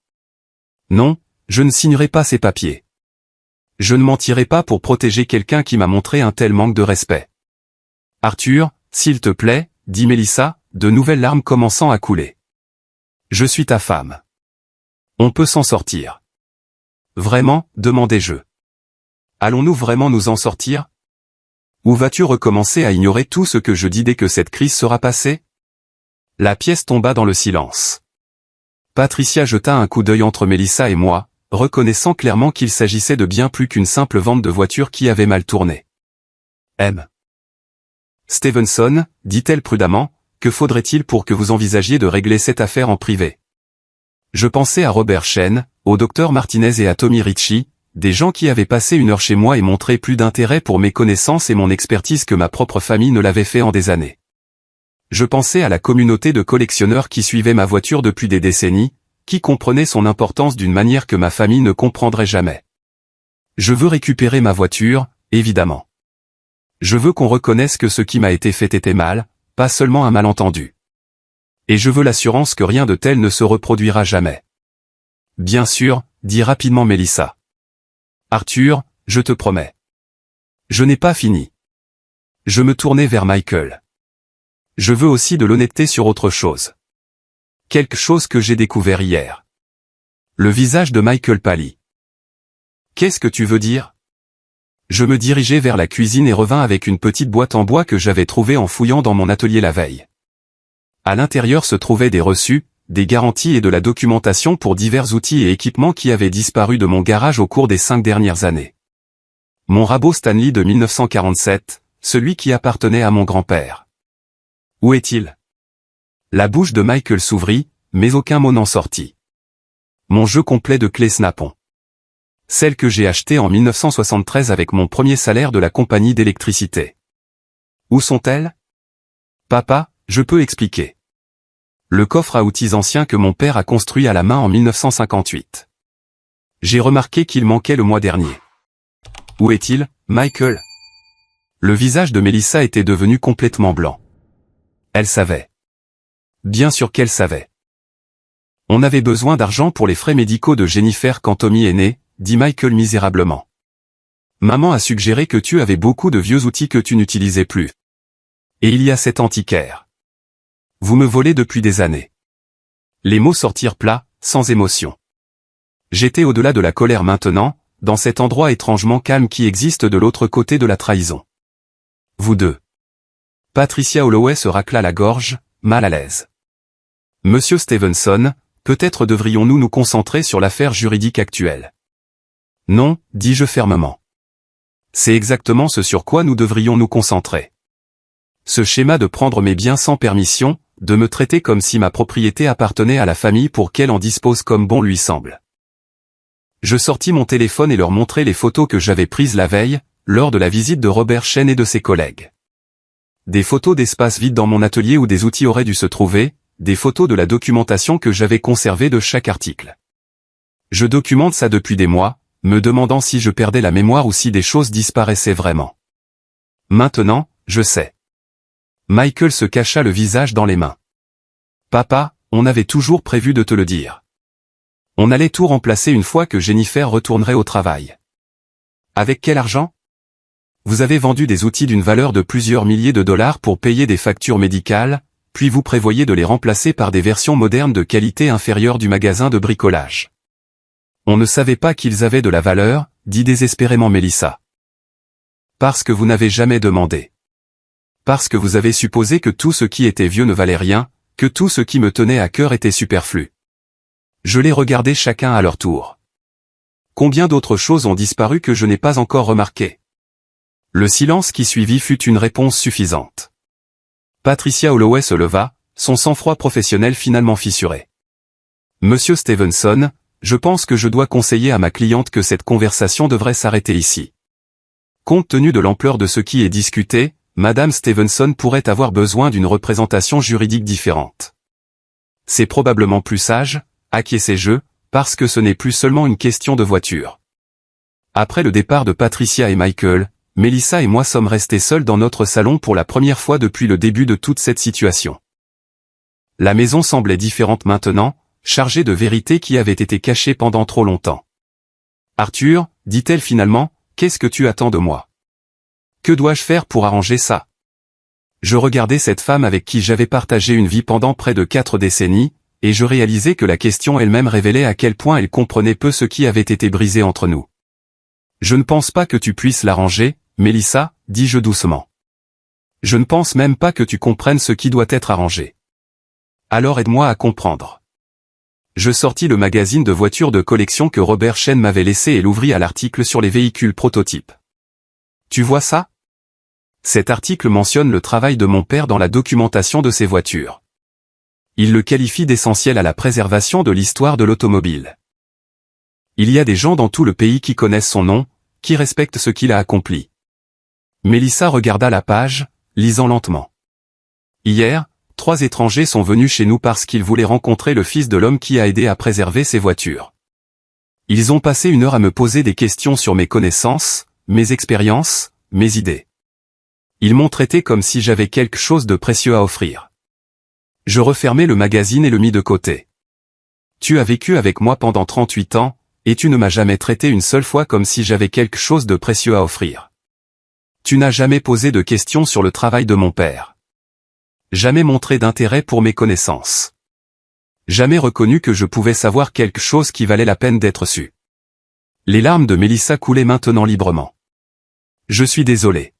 Non, je ne signerai pas ces papiers. Je ne mentirai pas pour protéger quelqu'un qui m'a montré un tel manque de respect. Arthur, s'il te plaît, dit Melissa, de nouvelles larmes commençant à couler. Je suis ta femme. On peut s'en sortir. Vraiment, demandai-je. Allons-nous vraiment nous en sortir? Ou vas-tu recommencer à ignorer tout ce que je dis dès que cette crise sera passée? La pièce tomba dans le silence. Patricia jeta un coup d'œil entre Melissa et moi, reconnaissant clairement qu'il s'agissait de bien plus qu'une simple vente de voiture qui avait mal tourné. M. Stevenson, dit-elle prudemment, que faudrait-il pour que vous envisagiez de régler cette affaire en privé? Je pensais à Robert Chen, au docteur Martinez et à Tommy Ritchie, des gens qui avaient passé une heure chez moi et montré plus d'intérêt pour mes connaissances et mon expertise que ma propre famille ne l'avait fait en des années. Je pensais à la communauté de collectionneurs qui suivait ma voiture depuis des décennies, qui comprenait son importance d'une manière que ma famille ne comprendrait jamais. Je veux récupérer ma voiture, évidemment. Je veux qu'on reconnaisse que ce qui m'a été fait était mal, pas seulement un malentendu. Et je veux l'assurance que rien de tel ne se reproduira jamais. Bien sûr, dit rapidement Melissa. Arthur, je te promets. Je n'ai pas fini. Je me tournai vers Michael. Je veux aussi de l'honnêteté sur autre chose. Quelque chose que j'ai découvert hier. Le visage de Michael pâlit. Qu'est-ce que tu veux dire? Je me dirigeai vers la cuisine et revins avec une petite boîte en bois que j'avais trouvée en fouillant dans mon atelier la veille. À l'intérieur se trouvaient des reçus, des garanties et de la documentation pour divers outils et équipements qui avaient disparu de mon garage au cours des 5 dernières années. Mon rabot Stanley de 1947, celui qui appartenait à mon grand-père. Où est-il? La bouche de Michael s'ouvrit, mais aucun mot n'en sortit. Mon jeu complet de clés Snap-on. Celles que j'ai achetées en 1973 avec mon premier salaire de la compagnie d'électricité. Où sont-elles? Papa, je peux expliquer. Le coffre à outils ancien que mon père a construit à la main en 1958. J'ai remarqué qu'il manquait le mois dernier. Où est-il, Michael? Le visage de Melissa était devenu complètement blanc. Elle savait. Bien sûr qu'elle savait. On avait besoin d'argent pour les frais médicaux de Jennifer quand Tommy est né, dit Michael misérablement. Maman a suggéré que tu avais beaucoup de vieux outils que tu n'utilisais plus. Et il y a cet antiquaire. Vous me volez depuis des années. Les mots sortirent plats, sans émotion. J'étais au-delà de la colère maintenant, dans cet endroit étrangement calme qui existe de l'autre côté de la trahison. Vous deux. Patricia Holloway se racla la gorge, mal à l'aise. Monsieur Stevenson, peut-être devrions-nous nous concentrer sur l'affaire juridique actuelle. Non, dis-je fermement. C'est exactement ce sur quoi nous devrions nous concentrer. Ce schéma de prendre mes biens sans permission, de me traiter comme si ma propriété appartenait à la famille pour qu'elle en dispose comme bon lui semble. Je sortis mon téléphone et leur montrai les photos que j'avais prises la veille, lors de la visite de Robert Shen et de ses collègues. Des photos d'espaces vides dans mon atelier où des outils auraient dû se trouver, des photos de la documentation que j'avais conservée de chaque article. Je documente ça depuis des mois, me demandant si je perdais la mémoire ou si des choses disparaissaient vraiment. Maintenant, je sais. Michael se cacha le visage dans les mains. Papa, on avait toujours prévu de te le dire. On allait tout remplacer une fois que Jennifer retournerait au travail. Avec quel argent? Vous avez vendu des outils d'une valeur de plusieurs milliers de dollars pour payer des factures médicales, puis vous prévoyez de les remplacer par des versions modernes de qualité inférieure du magasin de bricolage. On ne savait pas qu'ils avaient de la valeur, dit désespérément Melissa. Parce que vous n'avez jamais demandé. Parce que vous avez supposé que tout ce qui était vieux ne valait rien, que tout ce qui me tenait à cœur était superflu. Je les regardais chacun à leur tour. Combien d'autres choses ont disparu que je n'ai pas encore remarquées? Le silence qui suivit fut une réponse suffisante. Patricia Holloway se leva, son sang-froid professionnel finalement fissuré. Monsieur Stevenson, je pense que je dois conseiller à ma cliente que cette conversation devrait s'arrêter ici. Compte tenu de l'ampleur de ce qui est discuté, Madame Stevenson pourrait avoir besoin d'une représentation juridique différente. C'est probablement plus sage, acquiesçai-je, parce que ce n'est plus seulement une question de voiture. Après le départ de Patricia et Michael, Melissa et moi sommes restés seuls dans notre salon pour la première fois depuis le début de toute cette situation. La maison semblait différente maintenant, chargée de vérités qui avaient été cachées pendant trop longtemps. Arthur, dit-elle finalement, qu'est-ce que tu attends de moi? Que dois-je faire pour arranger ça? Je regardais cette femme avec qui j'avais partagé une vie pendant près de 4 décennies, et je réalisais que la question elle-même révélait à quel point elle comprenait peu ce qui avait été brisé entre nous. Je ne pense pas que tu puisses l'arranger, Melissa, dis-je doucement. Je ne pense même pas que tu comprennes ce qui doit être arrangé. Alors aide-moi à comprendre. Je sortis le magazine de voitures de collection que Robert Shen m'avait laissé et l'ouvris à l'article sur les véhicules prototypes. Tu vois ça? Cet article mentionne le travail de mon père dans la documentation de ces voitures. Il le qualifie d'essentiel à la préservation de l'histoire de l'automobile. Il y a des gens dans tout le pays qui connaissent son nom, qui respectent ce qu'il a accompli. Melissa regarda la page, lisant lentement. Hier, 3 étrangers sont venus chez nous parce qu'ils voulaient rencontrer le fils de l'homme qui a aidé à préserver ces voitures. Ils ont passé 1 heure à me poser des questions sur mes connaissances, mes expériences, mes idées. Ils m'ont traité comme si j'avais quelque chose de précieux à offrir. Je refermai le magazine et le mis de côté. Tu as vécu avec moi pendant 38 ans, et tu ne m'as jamais traité une seule fois comme si j'avais quelque chose de précieux à offrir. Tu n'as jamais posé de questions sur le travail de mon père. Jamais montré d'intérêt pour mes connaissances. Jamais reconnu que je pouvais savoir quelque chose qui valait la peine d'être su. Les larmes de Melissa coulaient maintenant librement. Je suis désolé.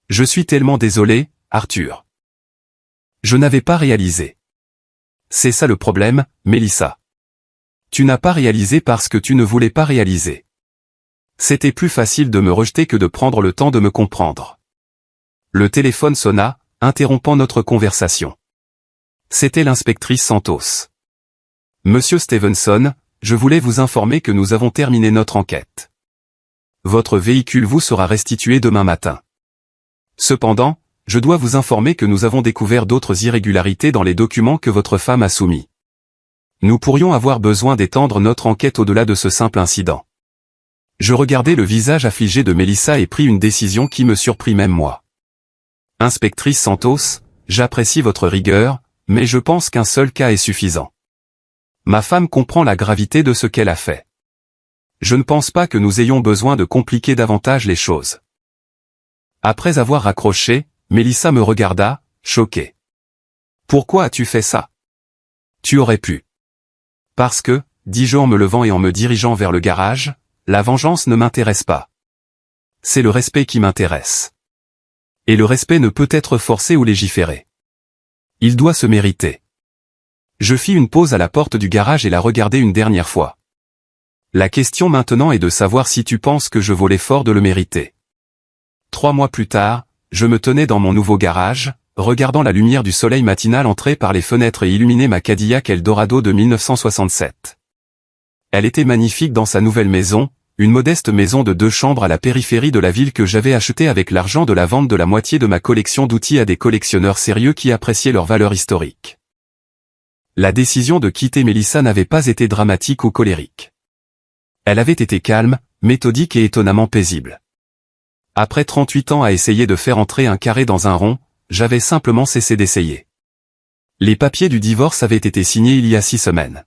Je suis tellement désolé, Arthur. Je n'avais pas réalisé. C'est ça le problème, Melissa. Tu n'as pas réalisé parce que tu ne voulais pas réaliser. C'était plus facile de me rejeter que de prendre le temps de me comprendre. Le téléphone sonna, interrompant notre conversation. C'était l'inspectrice Santos. Monsieur Stevenson, je voulais vous informer que nous avons terminé notre enquête. Votre véhicule vous sera restitué demain matin. Cependant, je dois vous informer que nous avons découvert d'autres irrégularités dans les documents que votre femme a soumis. Nous pourrions avoir besoin d'étendre notre enquête au-delà de ce simple incident. Je regardai le visage affligé de Mélissa et pris une décision qui me surprit même moi. Inspectrice Santos, j'apprécie votre rigueur, mais je pense qu'un seul cas est suffisant. Ma femme comprend la gravité de ce qu'elle a fait. Je ne pense pas que nous ayons besoin de compliquer davantage les choses. Après avoir raccroché, Mélissa me regarda, choquée. Pourquoi as-tu fait ça? Tu aurais pu. Parce que, dis-je en me levant et en me dirigeant vers le garage, la vengeance ne m'intéresse pas. C'est le respect qui m'intéresse. Et le respect ne peut être forcé ou légiféré. Il doit se mériter. Je fis une pause à la porte du garage et la regardai une dernière fois. La question maintenant est de savoir si tu penses que je vaux l'effort de le mériter. 3 mois plus tard, je me tenais dans mon nouveau garage, regardant la lumière du soleil matinal entrer par les fenêtres et illuminer ma Cadillac Eldorado de 1967. Elle était magnifique dans sa nouvelle maison, une modeste maison de 2 chambres à la périphérie de la ville que j'avais achetée avec l'argent de la vente de la moitié de ma collection d'outils à des collectionneurs sérieux qui appréciaient leur valeur historique. La décision de quitter Mélissa n'avait pas été dramatique ou colérique. Elle avait été calme, méthodique et étonnamment paisible. Après 38 ans à essayer de faire entrer un carré dans un rond, j'avais simplement cessé d'essayer. Les papiers du divorce avaient été signés il y a 6 semaines.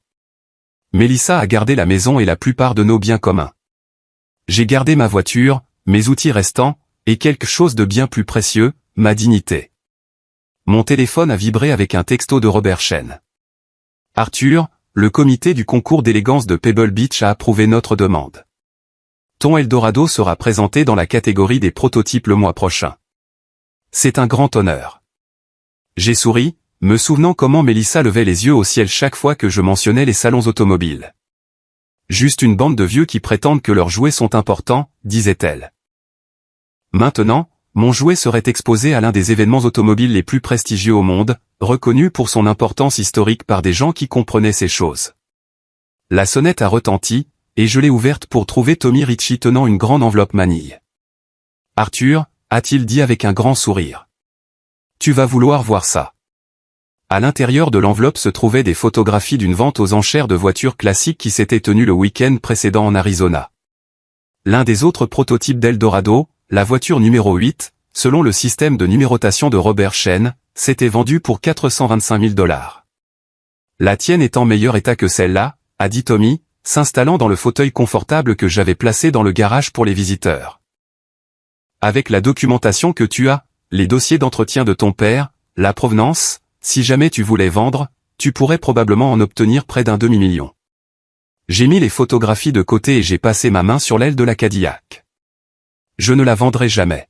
Mélissa a gardé la maison et la plupart de nos biens communs. J'ai gardé ma voiture, mes outils restants, et quelque chose de bien plus précieux, ma dignité. Mon téléphone a vibré avec un texto de Robert Chen. Arthur, le comité du concours d'élégance de Pebble Beach a approuvé notre demande. Ton Eldorado sera présenté dans la catégorie des prototypes le mois prochain. C'est un grand honneur. J'ai souri, me souvenant comment Mélissa levait les yeux au ciel chaque fois que je mentionnais les salons automobiles. Juste une bande de vieux qui prétendent que leurs jouets sont importants, disait-elle. Maintenant, mon jouet serait exposé à l'un des événements automobiles les plus prestigieux au monde, reconnu pour son importance historique par des gens qui comprenaient ces choses. La sonnette a retenti, et je l'ai ouverte pour trouver Tommy Ritchie tenant une grande enveloppe manille. « Arthur » a-t-il dit avec un grand sourire. « Tu vas vouloir voir ça. » À l'intérieur de l'enveloppe se trouvaient des photographies d'une vente aux enchères de voitures classiques qui s'était tenue le week-end précédent en Arizona. L'un des autres prototypes d'Eldorado, la voiture numéro 8, selon le système de numérotation de Robert Chen, s'était vendue pour 425 000 $. La tienne est en meilleur état que celle-là, a dit Tommy, s'installant dans le fauteuil confortable que j'avais placé dans le garage pour les visiteurs. Avec la documentation que tu as, les dossiers d'entretien de ton père, la provenance, si jamais tu voulais vendre, tu pourrais probablement en obtenir près d'un demi-million. J'ai mis les photographies de côté et j'ai passé ma main sur l'aile de la Cadillac. Je ne la vendrai jamais.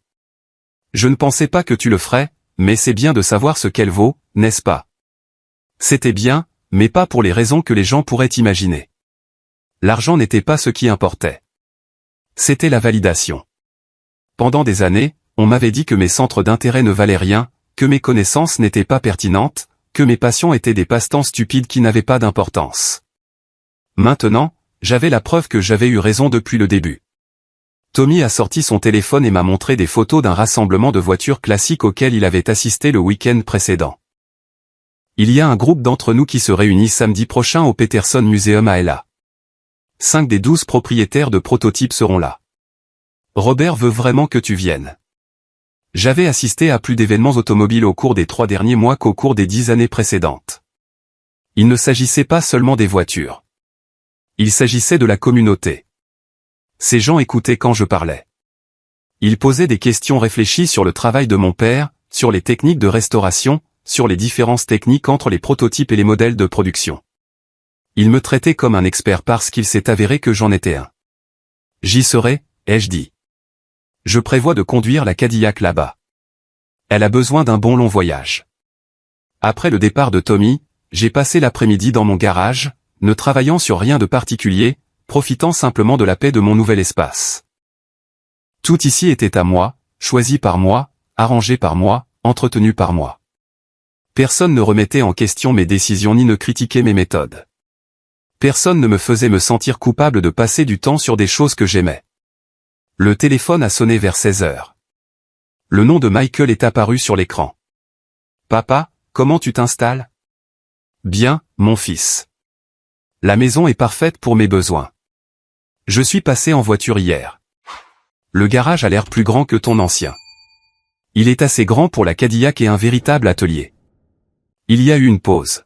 Je ne pensais pas que tu le ferais, mais c'est bien de savoir ce qu'elle vaut, n'est-ce pas? C'était bien, mais pas pour les raisons que les gens pourraient imaginer. L'argent n'était pas ce qui importait. C'était la validation. Pendant des années, on m'avait dit que mes centres d'intérêt ne valaient rien, que mes connaissances n'étaient pas pertinentes, que mes passions étaient des passe-temps stupides qui n'avaient pas d'importance. Maintenant, j'avais la preuve que j'avais eu raison depuis le début. Tommy a sorti son téléphone et m'a montré des photos d'un rassemblement de voitures classiques auquel il avait assisté le week-end précédent. Il y a un groupe d'entre nous qui se réunit samedi prochain au Peterson Museum à LA. 5 des 12 propriétaires de prototypes seront là. Robert veut vraiment que tu viennes. J'avais assisté à plus d'événements automobiles au cours des 3 derniers mois qu'au cours des 10 années précédentes. Il ne s'agissait pas seulement des voitures. Il s'agissait de la communauté. Ces gens écoutaient quand je parlais. Ils posaient des questions réfléchies sur le travail de mon père, sur les techniques de restauration, sur les différences techniques entre les prototypes et les modèles de production. Ils me traitaient comme un expert parce qu'il s'est avéré que j'en étais un. J'y serai, ai-je dit. Je prévois de conduire la Cadillac là-bas. Elle a besoin d'un bon long voyage. Après le départ de Tommy, j'ai passé l'après-midi dans mon garage, ne travaillant sur rien de particulier, profitant simplement de la paix de mon nouvel espace. Tout ici était à moi, choisi par moi, arrangé par moi, entretenu par moi. Personne ne remettait en question mes décisions ni ne critiquait mes méthodes. Personne ne me faisait me sentir coupable de passer du temps sur des choses que j'aimais. Le téléphone a sonné vers 16 heures. Le nom de Michael est apparu sur l'écran. Papa, comment tu t'installes? Bien, mon fils. La maison est parfaite pour mes besoins. Je suis passé en voiture hier. Le garage a l'air plus grand que ton ancien. Il est assez grand pour la Cadillac et un véritable atelier. Il y a eu une pause.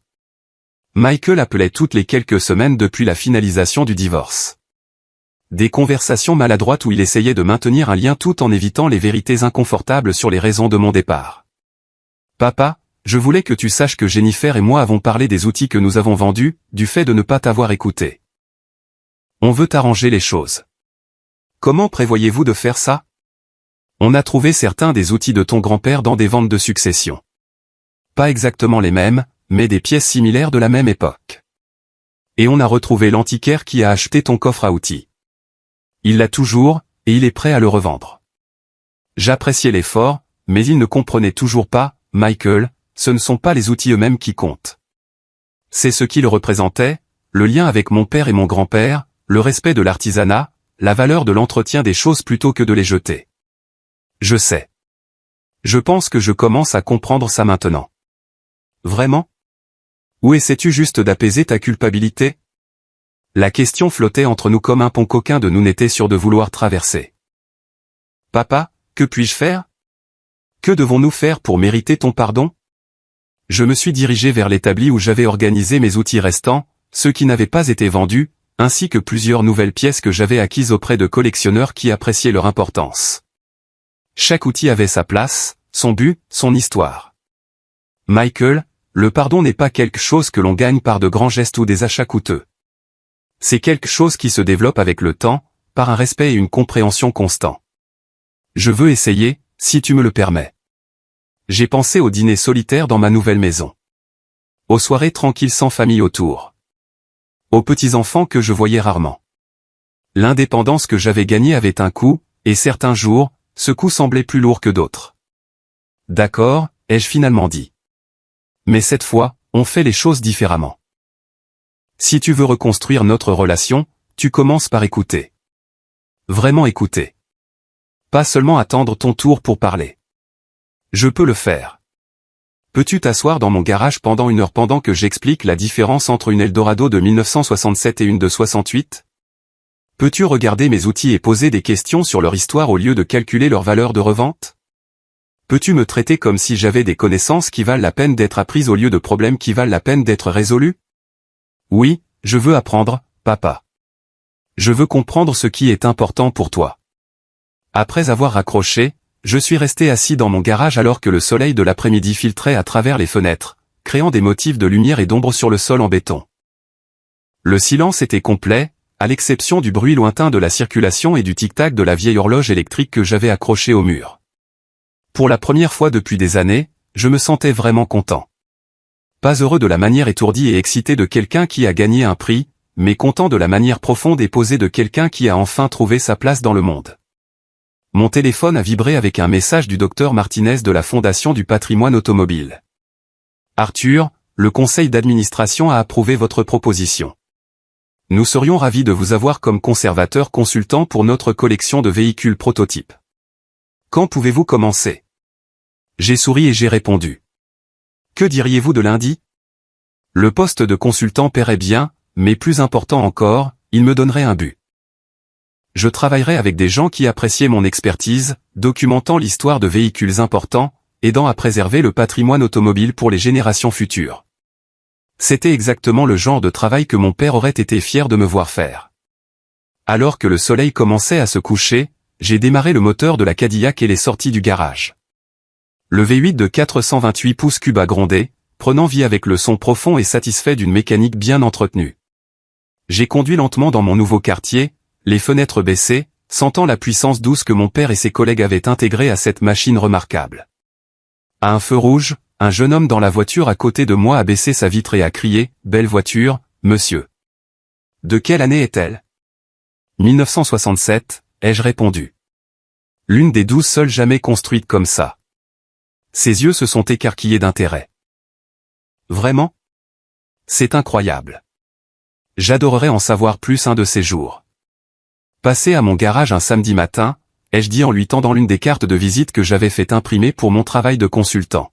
Michael appelait toutes les quelques semaines depuis la finalisation du divorce. Des conversations maladroites où il essayait de maintenir un lien tout en évitant les vérités inconfortables sur les raisons de mon départ. Papa, je voulais que tu saches que Jennifer et moi avons parlé des outils que nous avons vendus, du fait de ne pas t'avoir écouté. On veut arranger les choses. Comment prévoyez-vous de faire ça? On a trouvé certains des outils de ton grand-père dans des ventes de succession. Pas exactement les mêmes, mais des pièces similaires de la même époque. Et on a retrouvé l'antiquaire qui a acheté ton coffre à outils. Il l'a toujours, et il est prêt à le revendre. J'appréciais l'effort, mais il ne comprenait toujours pas, Michael, ce ne sont pas les outils eux-mêmes qui comptent. C'est ce qu'ils représentaient, le lien avec mon père et mon grand-père, le respect de l'artisanat, la valeur de l'entretien des choses plutôt que de les jeter. Je sais. Je pense que je commence à comprendre ça maintenant. Vraiment? Ou essaies-tu juste d'apaiser ta culpabilité? La question flottait entre nous comme un pont qu'aucun de nous n'était sûr de vouloir traverser. Papa, que puis-je faire? Que devons-nous faire pour mériter ton pardon? Je me suis dirigé vers l'établi où j'avais organisé mes outils restants, ceux qui n'avaient pas été vendus, ainsi que plusieurs nouvelles pièces que j'avais acquises auprès de collectionneurs qui appréciaient leur importance. Chaque outil avait sa place, son but, son histoire. Michael, le pardon n'est pas quelque chose que l'on gagne par de grands gestes ou des achats coûteux. C'est quelque chose qui se développe avec le temps, par un respect et une compréhension constants. Je veux essayer, si tu me le permets. J'ai pensé au dîner solitaire dans ma nouvelle maison. Aux soirées tranquilles sans famille autour. Aux petits-enfants que je voyais rarement. L'indépendance que j'avais gagnée avait un coût, et certains jours, ce coût semblait plus lourd que d'autres. D'accord, ai-je finalement dit. Mais cette fois, on fait les choses différemment. Si tu veux reconstruire notre relation, tu commences par écouter. Vraiment écouter. Pas seulement attendre ton tour pour parler. Je peux le faire. Peux-tu t'asseoir dans mon garage pendant 1 heure pendant que j'explique la différence entre une Eldorado de 1967 et une de 68? Peux-tu regarder mes outils et poser des questions sur leur histoire au lieu de calculer leur valeur de revente? Peux-tu me traiter comme si j'avais des connaissances qui valent la peine d'être apprises au lieu de problèmes qui valent la peine d'être résolus? Oui, je veux apprendre, papa. Je veux comprendre ce qui est important pour toi. Après avoir raccroché, je suis resté assis dans mon garage alors que le soleil de l'après-midi filtrait à travers les fenêtres, créant des motifs de lumière et d'ombre sur le sol en béton. Le silence était complet, à l'exception du bruit lointain de la circulation et du tic-tac de la vieille horloge électrique que j'avais accrochée au mur. Pour la première fois depuis des années, je me sentais vraiment content. Pas heureux de la manière étourdie et excitée de quelqu'un qui a gagné un prix, mais content de la manière profonde et posée de quelqu'un qui a enfin trouvé sa place dans le monde. Mon téléphone a vibré avec un message du docteur Martinez de la Fondation du patrimoine automobile. Arthur, le conseil d'administration a approuvé votre proposition. Nous serions ravis de vous avoir comme conservateur consultant pour notre collection de véhicules prototypes. Quand pouvez-vous commencer? J'ai souri et j'ai répondu. Que diriez-vous de lundi? Le poste de consultant paierait bien, mais plus important encore, il me donnerait un but. Je travaillerai avec des gens qui appréciaient mon expertise, documentant l'histoire de véhicules importants, aidant à préserver le patrimoine automobile pour les générations futures. C'était exactement le genre de travail que mon père aurait été fier de me voir faire. Alors que le soleil commençait à se coucher, j'ai démarré le moteur de la Cadillac et les sorties du garage. Le V8 de 428 pouces cubes a grondé, prenant vie avec le son profond et satisfait d'une mécanique bien entretenue. J'ai conduit lentement dans mon nouveau quartier, les fenêtres baissées, sentant la puissance douce que mon père et ses collègues avaient intégrée à cette machine remarquable. À un feu rouge, un jeune homme dans la voiture à côté de moi a baissé sa vitre et a crié « Belle voiture, monsieur !» De quelle année est-elle? 1967, ai-je répondu. L'une des 12 seules jamais construites comme ça. Ses yeux se sont écarquillés d'intérêt. Vraiment? C'est incroyable. J'adorerais en savoir plus un de ces jours. Passé à mon garage un samedi matin, ai-je dit en lui tendant l'une des cartes de visite que j'avais fait imprimer pour mon travail de consultant.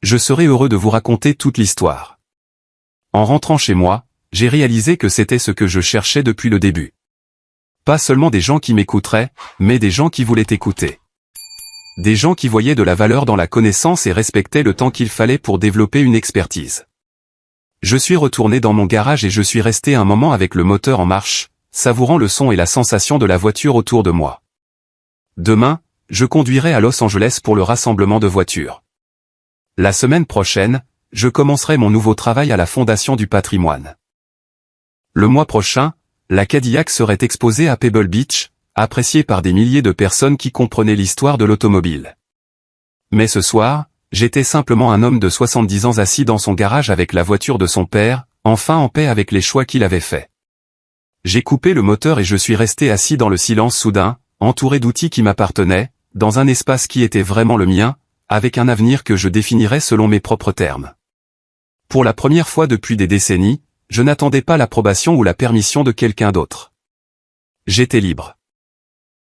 Je serais heureux de vous raconter toute l'histoire. En rentrant chez moi, j'ai réalisé que c'était ce que je cherchais depuis le début. Pas seulement des gens qui m'écouteraient, mais des gens qui voulaient écouter. Des gens qui voyaient de la valeur dans la connaissance et respectaient le temps qu'il fallait pour développer une expertise. Je suis retourné dans mon garage et je suis resté un moment avec le moteur en marche, savourant le son et la sensation de la voiture autour de moi. Demain, je conduirai à Los Angeles pour le rassemblement de voitures. La semaine prochaine, je commencerai mon nouveau travail à la Fondation du patrimoine. Le mois prochain, la Cadillac serait exposée à Pebble Beach, appréciée par des milliers de personnes qui comprenaient l'histoire de l'automobile. Mais ce soir, j'étais simplement un homme de 70 ans assis dans son garage avec la voiture de son père, enfin en paix avec les choix qu'il avait faits. J'ai coupé le moteur et je suis resté assis dans le silence soudain, entouré d'outils qui m'appartenaient, dans un espace qui était vraiment le mien, avec un avenir que je définirais selon mes propres termes. Pour la première fois depuis des décennies, je n'attendais pas l'approbation ou la permission de quelqu'un d'autre. J'étais libre.